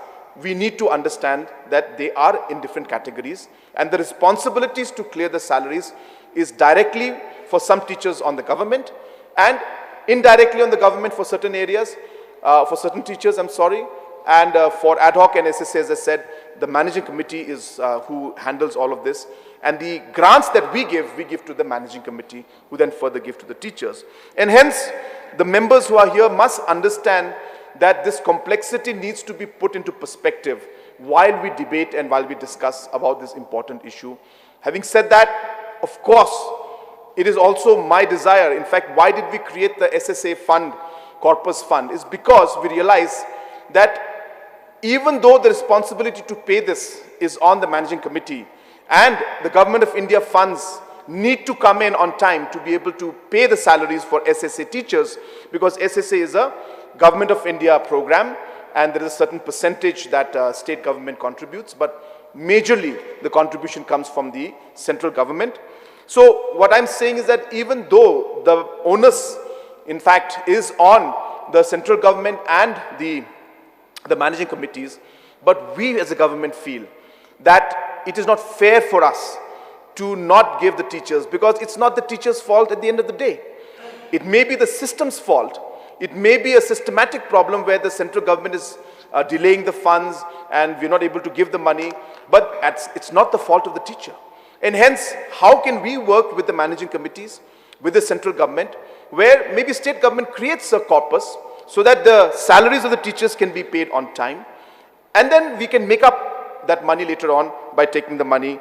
we need to understand that they are in different categories, and the responsibilities to clear the salaries is directly for some teachers on the government and indirectly on the government for certain areas, for certain teachers, I'm sorry, and for ad hoc and SSA, as I said, the managing committee is who handles all of this. And the grants that we give to the managing committee, who then further give to the teachers. And hence, the members who are here must understand that this complexity needs to be put into perspective while we debate and while we discuss about this important issue. Having said that, of course, it is also my desire. In fact, why did we create the SSA fund, corpus fund, is because we realize that even though the responsibility to pay this is on the managing committee, and the Government of India funds need to come in on time to be able to pay the salaries for SSA teachers, because SSA is a Government of India program, and there is a certain percentage that state government contributes, but majorly the contribution comes from the central government. So what I'm saying is that even though the onus, in fact, is on the central government and the managing committees, but we as a government feel that it is not fair for us to not give the teachers, because it's not the teachers' fault at the end of the day. It may be the system's fault. It may be a systematic problem where the central government is delaying the funds and we're not able to give the money. But it's not the fault of the teacher. And hence, how can we work with the managing committees, with the central government, where maybe state government creates a corpus so that the salaries of the teachers can be paid on time. And then we can make up that money later on by taking the money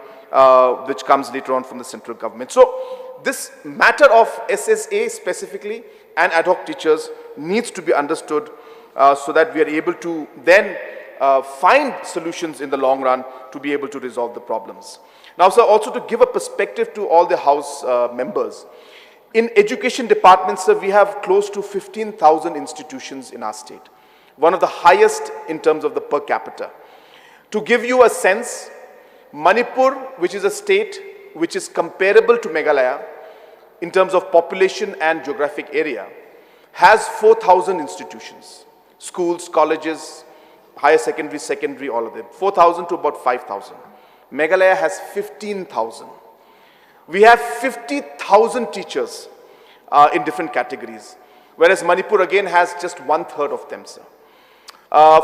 which comes later on from the central government. So this matter of SSA specifically and ad hoc teachers needs to be understood so that we are able to then find solutions in the long run to be able to resolve the problems. Now, sir, also to give a perspective to all the House members, in education departments, sir, we have close to 15,000 institutions in our state, one of the highest in terms of the per capita. To give you a sense, Manipur, which is a state which is comparable to Meghalaya in terms of population and geographic area, has 4,000 institutions, schools, colleges, higher secondary, all of them, 4,000 to about 5,000. Meghalaya has 15,000. We have 50,000 teachers in different categories, whereas Manipur again has just 1/3 of them, sir.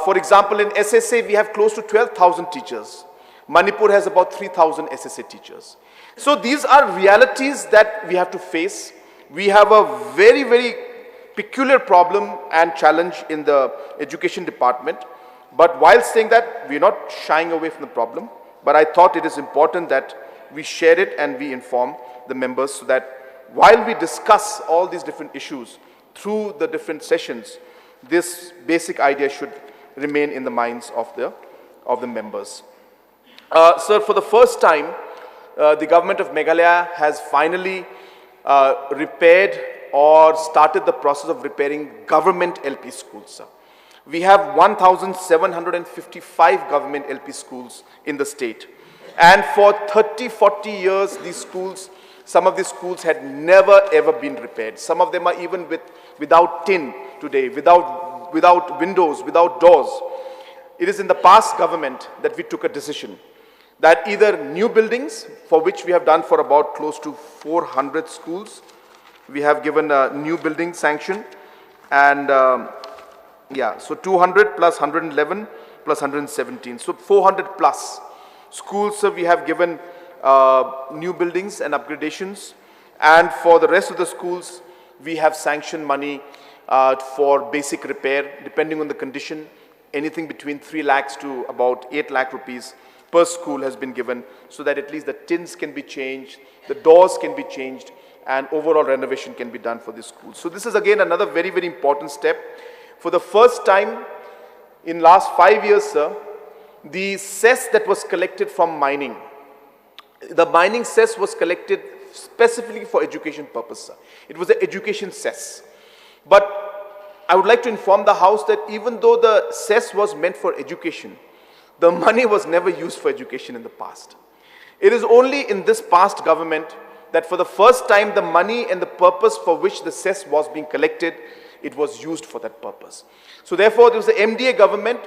For example, in SSA, we have close to 12,000 teachers. Manipur has about 3,000 SSA teachers. So these are realities that we have to face. We have a very, very peculiar problem and challenge in the education department. But while saying that, we're not shying away from the problem. But I thought it is important that we share it and we inform the members so that while we discuss all these different issues through the different sessions, this basic idea should remain in the minds of the members. Sir, for the first time, the government of Meghalaya has finally repaired or started the process of repairing government LP schools, sir. We have 1,755 government LP schools in the state. And for 30, 40 years, these schools, some of these schools had never ever been repaired. Some of them are even without tin today, without windows, without doors. It is in the past government that we took a decision that either new buildings, for which we have done for about close to 400 schools, we have given a new building sanction, and so 200 plus 111 plus 117, so 400 plus schools. So we have given new buildings and upgradations, and for the rest of the schools, we have sanctioned money for basic repair, depending on the condition. Anything between 3 lakhs to about 8 lakh rupees per school has been given, so that at least the tins can be changed, the doors can be changed, and overall renovation can be done for this school. So this is again another very, very important step. For the first time in last 5 years, sir, the cess that was collected from mining, the mining cess was collected specifically for education purpose, sir. It was the education cess. But I would like to inform the House that even though the cess was meant for education, the money was never used for education in the past. It is only in this past government that for the first time the money and the purpose for which the cess was being collected, it was used for that purpose. So therefore, there was the MDA government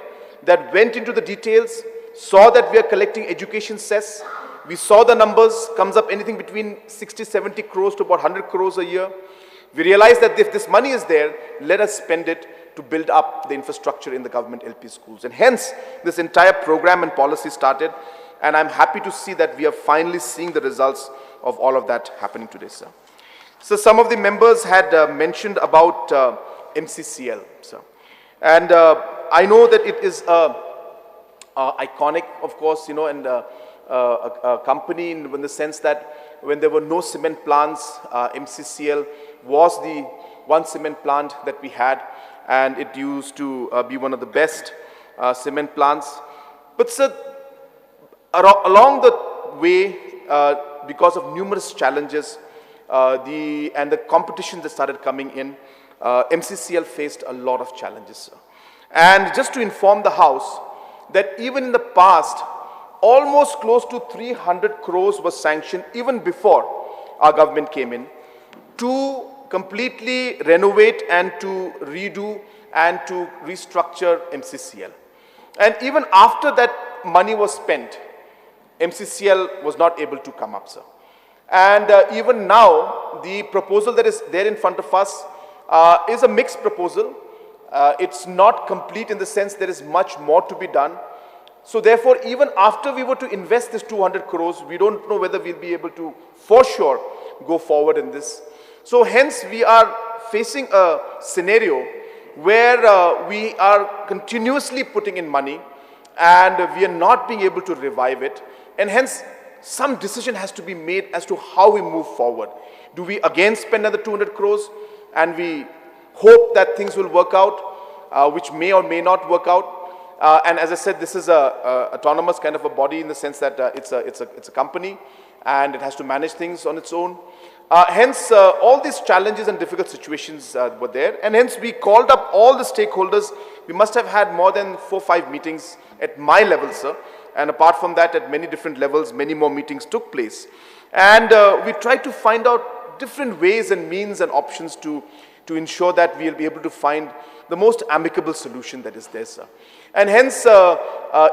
that went into the details, saw that we are collecting education cess. We saw the numbers, comes up anything between 60, 70 crores to about 100 crores a year. We realized that if this money is there, let us spend it to build up the infrastructure in the government LP schools. And hence, this entire program and policy started. And I'm happy to see that we are finally seeing the results of all of that happening today, sir. So some of the members had mentioned about MCCL, sir. And I know that it is iconic, of course, you know, and a company in the sense that when there were no cement plants, MCCL was the one cement plant that we had, and it used to be one of the best cement plants. But sir, along the way, because of numerous challenges and the competition that started coming in, MCCL faced a lot of challenges, sir. And just to inform the House that even in the past, almost close to 300 crores was sanctioned even before our government came in to completely renovate and to redo and to restructure MCCL. And even after that money was spent, MCCL was not able to come up, sir. And even now, the proposal that is there in front of us is a mixed proposal. It's not complete in the sense there is much more to be done. So therefore, even after we were to invest this 200 crores, we don't know whether we'll be able to, for sure, go forward in this. So hence, we are facing a scenario where we are continuously putting in money and we are not being able to revive it. And hence, some decision has to be made as to how we move forward. Do we again spend another 200 crores and we hope that things will work out, which may or may not work out? And as I said, this is a autonomous kind of a body in the sense that it's a company and it has to manage things on its own. Hence, all these challenges and difficult situations were there, and hence we called up all the stakeholders. We must have had more than 4 or 5 meetings at my level, sir, and apart from that, at many different levels, many more meetings took place. And we tried to find out different ways and means and options to ensure that we'll be able to find the most amicable solution that is there, sir. And hence,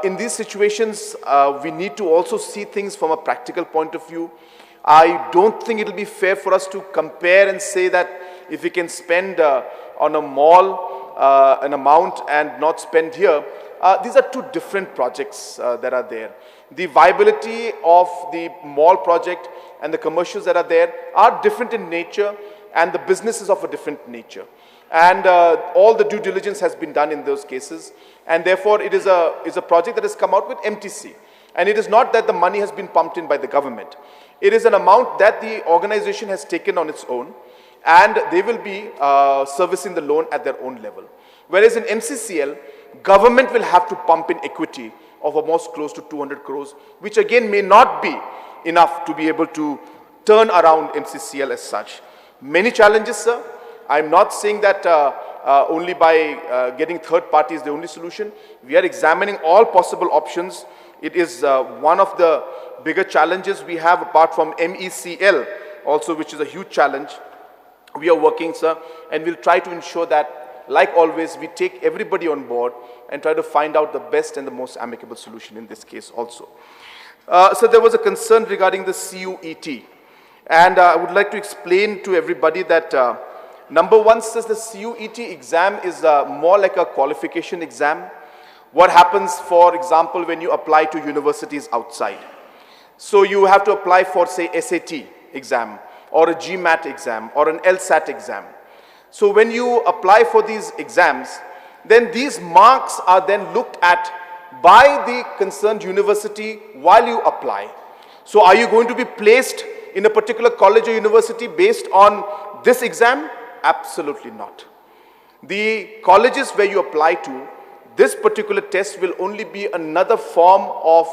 in these situations, we need to also see things from a practical point of view. I don't think it'll be fair for us to compare and say that if we can spend on a mall an amount and not spend here. These are two different projects that are there. The viability of the mall project and the commercials that are there are different in nature, and the business is of a different nature. And all the due diligence has been done in those cases, and therefore it is a project that has come out with MTC. And it is not that the money has been pumped in by the government. It is an amount that the organization has taken on its own, and they will be servicing the loan at their own level. Whereas in MCCL, government will have to pump in equity of almost close to 200 crores, which again may not be enough to be able to turn around MCCL as such. Many challenges, sir. I'm not saying that only by getting third party is the only solution. We are examining all possible options. It is one of the bigger challenges we have, apart from MECL also, which is a huge challenge. We are working, sir, and we'll try to ensure that, like always, we take everybody on board and try to find out the best and the most amicable solution in this case also. So there was a concern regarding the CUET, and I would like to explain to everybody that number one, says the CUET exam is more like a qualification exam. What happens, for example, when you apply to universities outside? So you have to apply for, say, SAT exam, or a GMAT exam, or an LSAT exam. So when you apply for these exams, then these marks are then looked at by the concerned university while you apply. So are you going to be placed in a particular college or university based on this exam? Absolutely not. The colleges where you apply to, this particular test will only be another form of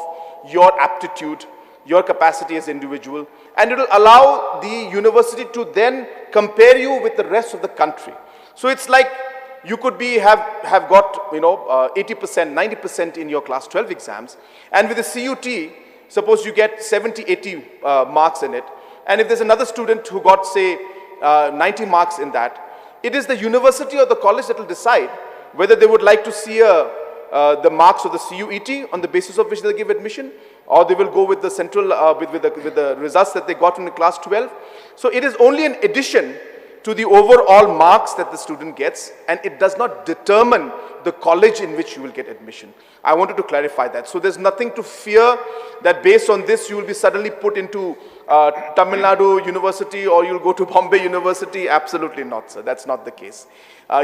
your aptitude, your capacity as individual, and it will allow the university to then compare you with the rest of the country. So it's like you could be have got 80%, 90% in your class 12 exams, and with the CUT, suppose you get 70, 80 marks in it, and if there's another student who got, say, 90 marks in that, it is the university or the college that will decide whether they would like to see the marks of the CUET on the basis of which they'll give admission, or they will go with the central, with the results that they got in the class 12. So it is only an addition to the overall marks that the student gets, and it does not determine the college in which you will get admission. I wanted to clarify that. So there's nothing to fear that based on this you will be suddenly put into Tamil Nadu University or you'll go to Bombay University. Absolutely not, sir. That's not the case.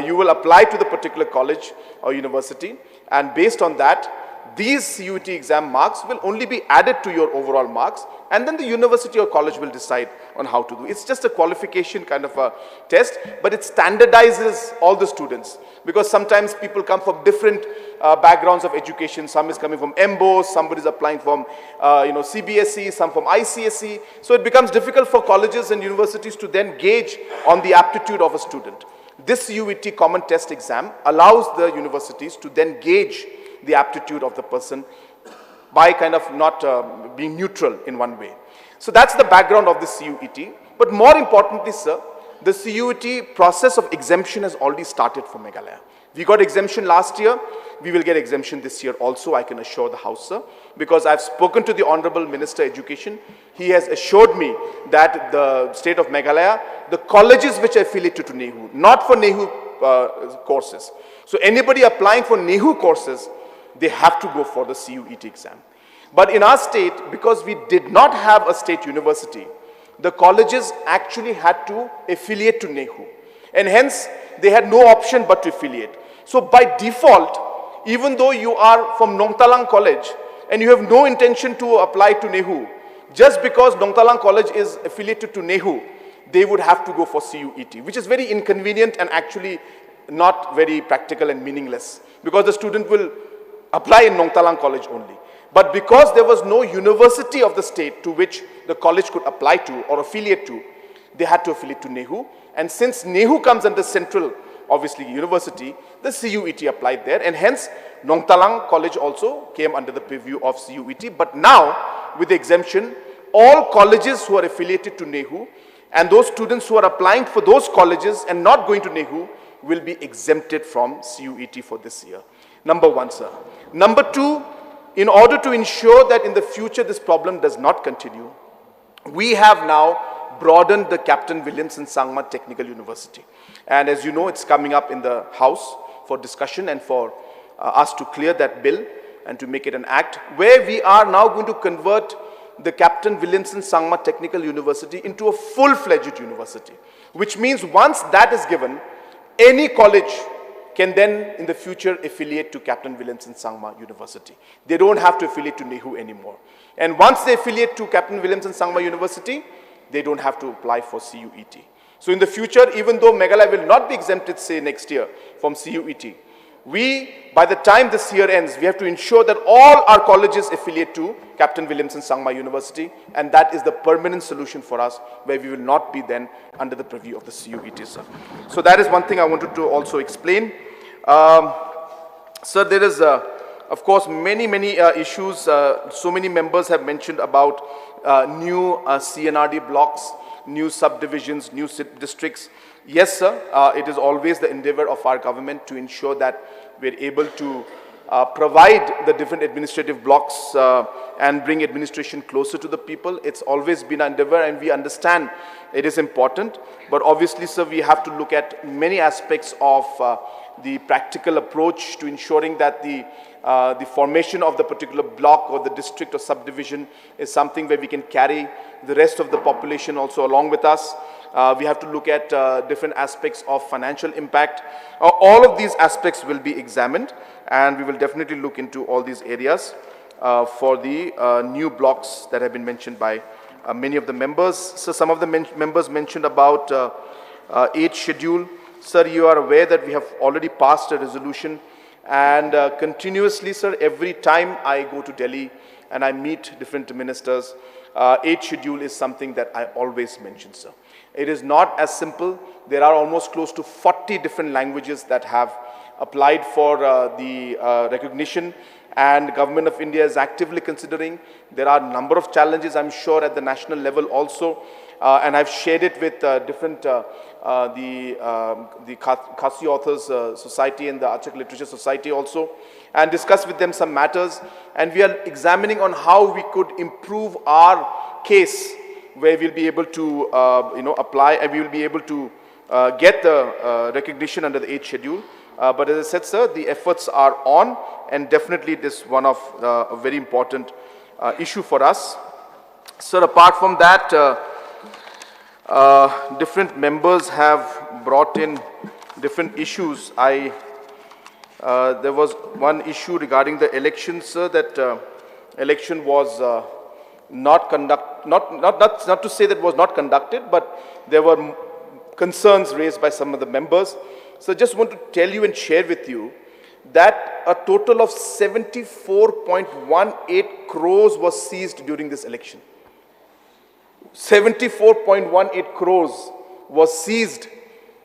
You will apply to the particular college or university, and based on that, these CUET exam marks will only be added to your overall marks, and then the university or college will decide on how to do. It's just a qualification kind of a test, but it standardizes all the students, because sometimes people come from different backgrounds of education. Some is coming from MBO, somebody is applying from CBSE, some from ICSE. So it becomes difficult for colleges and universities to then gauge on the aptitude of a student. This CUET common test exam allows the universities to then gauge the aptitude of the person by kind of not being neutral in one way. So that's the background of the CUET. But more importantly, sir, the CUET process of exemption has already started for Meghalaya. We got exemption last year. We will get exemption this year also, I can assure the House, sir, because I've spoken to the Honorable Minister Education. He has assured me that the state of Meghalaya, the colleges which are affiliated to NEHU, not for NEHU courses, So anybody applying for NEHU courses, they have to go for the CUET exam. But in our state, because we did not have a state university, the colleges actually had to affiliate to NEHU. And hence, they had no option but to affiliate. So by default, even though you are from Nongtalang College and you have no intention to apply to NEHU, just because Nongtalang College is affiliated to NEHU, they would have to go for CUET, which is very inconvenient and actually not very practical and meaningless, because the student will apply in Nongtalang College only. But because there was no university of the state to which the college could apply to or affiliate to, they had to affiliate to NEHU. And since NEHU comes under central, obviously, university, the CUET applied there, and hence Nongtalang College also came under the purview of CUET. But now, with the exemption, all colleges who are affiliated to NEHU and those students who are applying for those colleges and not going to NEHU will be exempted from CUET for this year. Number one, sir. Number two, in order to ensure that in the future this problem does not continue, we have now broadened the Captain Williamson Sangma Technical University. And as you know, it's coming up in the House for discussion and for us to clear that bill and to make it an act, where we are now going to convert the Captain Williamson Sangma Technical University into a full-fledged university, which means once that is given, any college can then in the future affiliate to Captain Williamson Sangma University. They don't have to affiliate to NEHU anymore. And once they affiliate to Captain Williamson Sangma University, they don't have to apply for CUET. So in the future, even though Meghalaya will not be exempted, say next year, from CUET, by the time this year ends, we have to ensure that all our colleges affiliate to Captain Williamson Sangma University, and that is the permanent solution for us, where we will not be then under the purview of the CUET, sir. So that is one thing I wanted to also explain. Sir, there is, of course, many issues. So many members have mentioned about new CNRD blocks, new subdivisions, new districts. Yes, sir, it is always the endeavor of our government to ensure that we're able to provide the different administrative blocks and bring administration closer to the people. It's always been an endeavor, and we understand it is important. But obviously, sir, we have to look at many aspects of the practical approach to ensuring that the formation of the particular block or the district or subdivision is something where we can carry the rest of the population also along with us. We have to look at different aspects of financial impact. All of these aspects will be examined, and we will definitely look into all these areas for the new blocks that have been mentioned by many of the members. So some of the members mentioned about 8th schedule. Sir, you are aware that we have already passed a resolution, and continuously, sir, every time I go to Delhi and I meet different ministers, 8th schedule is something that I always mention, sir. It is not as simple. There are almost close to 40 different languages that have applied for the recognition, and Government of India is actively considering. There are a number of challenges, I'm sure, at the national level also, and I've shared it with different, the Khasi Authors Society and the Archaic Literature Society also, and discussed with them some matters, and we are examining on how we could improve our case, where we'll be able to apply, and we will be able to get the recognition under the 8th schedule. But as I said, sir, the efforts are on, and definitely it is one of a very important issue for us. Sir, apart from that, different members have brought in different issues. There was one issue regarding the elections, sir, that election was not to say that it was not conducted, but there were concerns raised by some of the members. So just want to tell you and share with you that a total of 74.18 crores was seized during this election. 74.18 crores was seized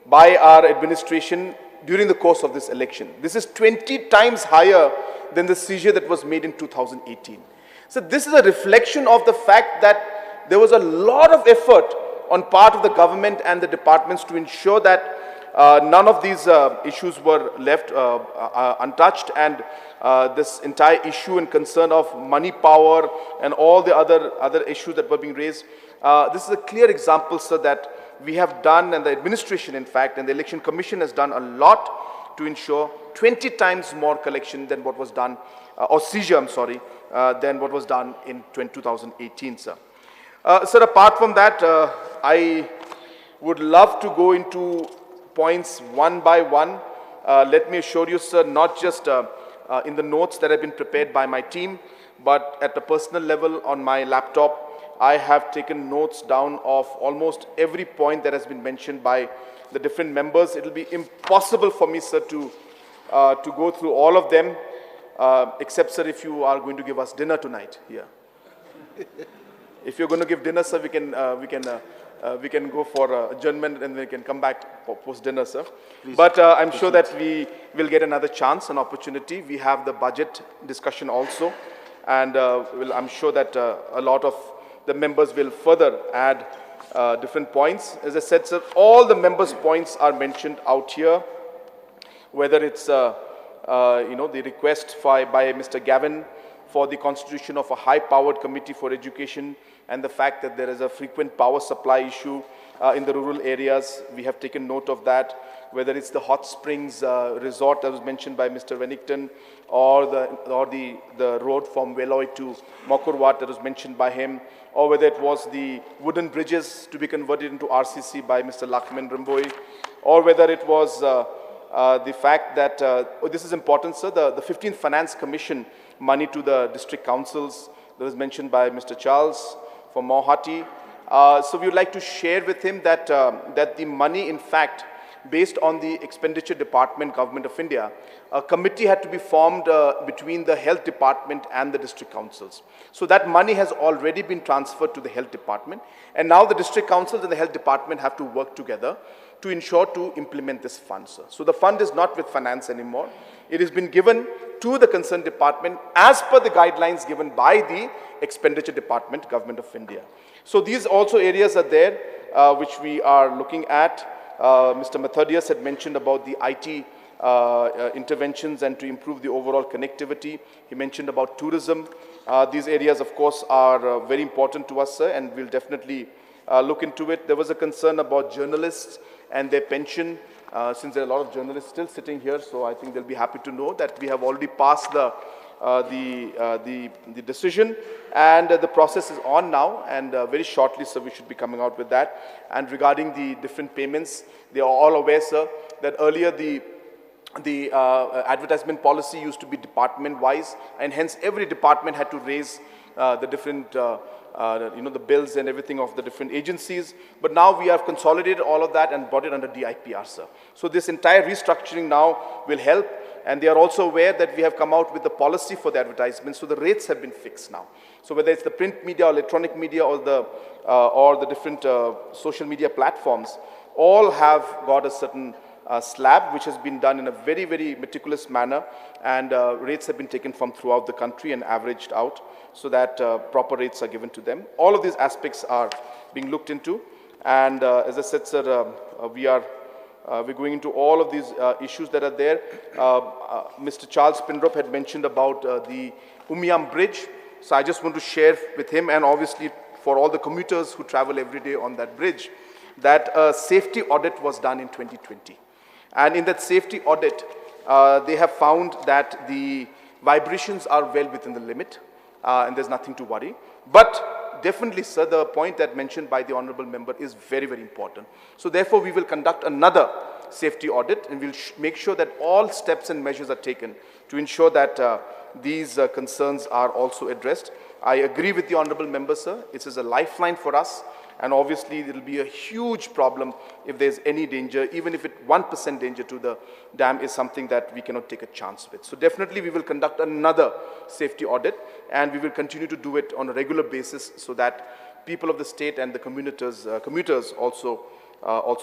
by our administration during the course of this election. This is 20 times higher than the seizure that was made in 2018. So this is a reflection of the fact that there was a lot of effort on part of the government and the departments to ensure that none of these issues were left untouched, and this entire issue and concern of money power and all the other issues that were being raised. This is a clear example, sir, that we have done, and the administration, in fact, and the Election Commission has done a lot to ensure 20 times more collection than what was done, or seizure, I'm sorry, than what was done in 2018, sir. Sir, apart from that, I would love to go into points one by one. Let me assure you, sir, not just in the notes that have been prepared by my team, but at the personal level on my laptop, I have taken notes down of almost every point that has been mentioned by the different members. It will be impossible for me, sir, to go through all of them, except, sir, if you are going to give us dinner tonight here. If you're going to give dinner, sir, we can go for adjournment and we can come back post dinner, sir. Please, but I'm sure that we will get another chance, an opportunity. We have the budget discussion also, and I'm sure that a lot of the members will further add different points. As I said, sir, all the members' points are mentioned out here, whether it's the request by Mr. Gavin for the constitution of a high-powered committee for education, and the fact that there is a frequent power supply issue in the rural areas. We have taken note of that. Whether it's the hot springs resort that was mentioned by Mr. Wennington, or the road from Veloy to Mokurwat that was mentioned by him, or whether it was the wooden bridges to be converted into RCC by Mr. Lakshman Ramboy, or whether it was the fact that, this is important, sir, the 15th Finance Commission money to the district councils that was mentioned by Mr. Charles from Mohati. So we would like to share with him that, that the money, in fact, based on the expenditure department, Government of India, a committee had to be formed between the health department and the district councils. So that money has already been transferred to the health department, and now the district councils and the health department have to work together to ensure to implement this fund, sir. So the fund is not with finance anymore. It has been given to the concerned department as per the guidelines given by the expenditure department, Government of India. So these also areas are there which we are looking at. Mr. Mathadias had mentioned about the IT interventions and to improve the overall connectivity. He mentioned about tourism. These areas, of course, are very important to us, sir, and we'll definitely look into it. There was a concern about journalists and their pension, since there are a lot of journalists still sitting here, so I think they'll be happy to know that we have already passed the decision, and the process is on now, and very shortly, sir, we should be coming out with that. And regarding the different payments, they are all aware, sir, that earlier the advertisement policy used to be department-wise, and hence every department had to raise the different the bills and everything of the different agencies. But now we have consolidated all of that and brought it under DIPR, sir. So this entire restructuring now will help, and they are also aware that we have come out with the policy for the advertisements, so the rates have been fixed now. So whether it's the print media or electronic media or the different social media platforms, all have got a certain slab which has been done in a very, very meticulous manner, and rates have been taken from throughout the country and averaged out so that proper rates are given to them. All of these aspects are being looked into, and as I said, sir, we're going into all of these issues that are there. Mr. Charles Pindrop had mentioned about the Umiam Bridge, so I just want to share with him, and obviously for all the commuters who travel every day on that bridge, that a safety audit was done in 2020. And in that safety audit, they have found that the vibrations are well within the limit, and there's nothing to worry. But definitely, sir, the point that mentioned by the honorable member is very, very important. So therefore, we will conduct another safety audit, and we'll make sure that all steps and measures are taken to ensure that these concerns are also addressed. I agree with the honorable member, sir. It is a lifeline for us. And obviously, it will be a huge problem if there's any danger, even if it 1% danger to the dam is something that we cannot take a chance with. So definitely, we will conduct another safety audit, and we will continue to do it on a regular basis so that people of the state and the commuters also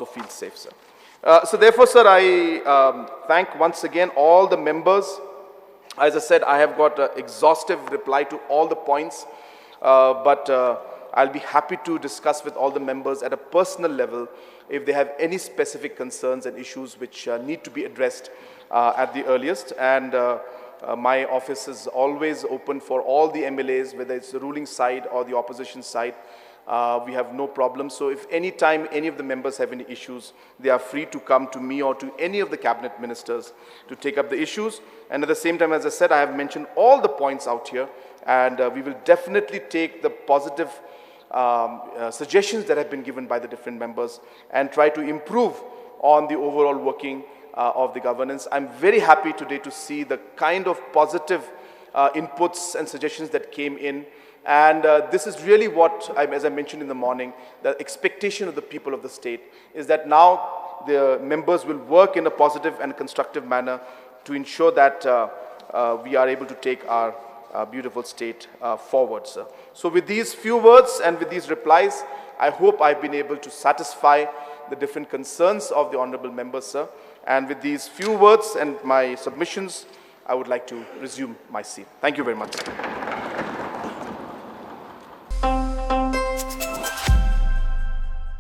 feel safe, sir. So therefore, sir, I thank once again all the members. As I said, I have got an exhaustive reply to all the points, but I'll be happy to discuss with all the members at a personal level if they have any specific concerns and issues which need to be addressed at the earliest. And my office is always open for all the MLAs, whether it's the ruling side or the opposition side. We have no problem. So if any time any of the members have any issues, they are free to come to me or to any of the cabinet ministers to take up the issues. And at the same time, as I said, I have mentioned all the points out here, and we will definitely take the positive suggestions that have been given by the different members and try to improve on the overall working of the governance. I'm very happy today to see the kind of positive inputs and suggestions that came in. And this is really what, as I mentioned in the morning, the expectation of the people of the state is that now the members will work in a positive and constructive manner to ensure that we are able to take our beautiful state forward, sir. So with these few words and with these replies, I hope I've been able to satisfy the different concerns of the honorable members, sir. And with these few words and my submissions, I would like to resume my seat. Thank you very much, sir.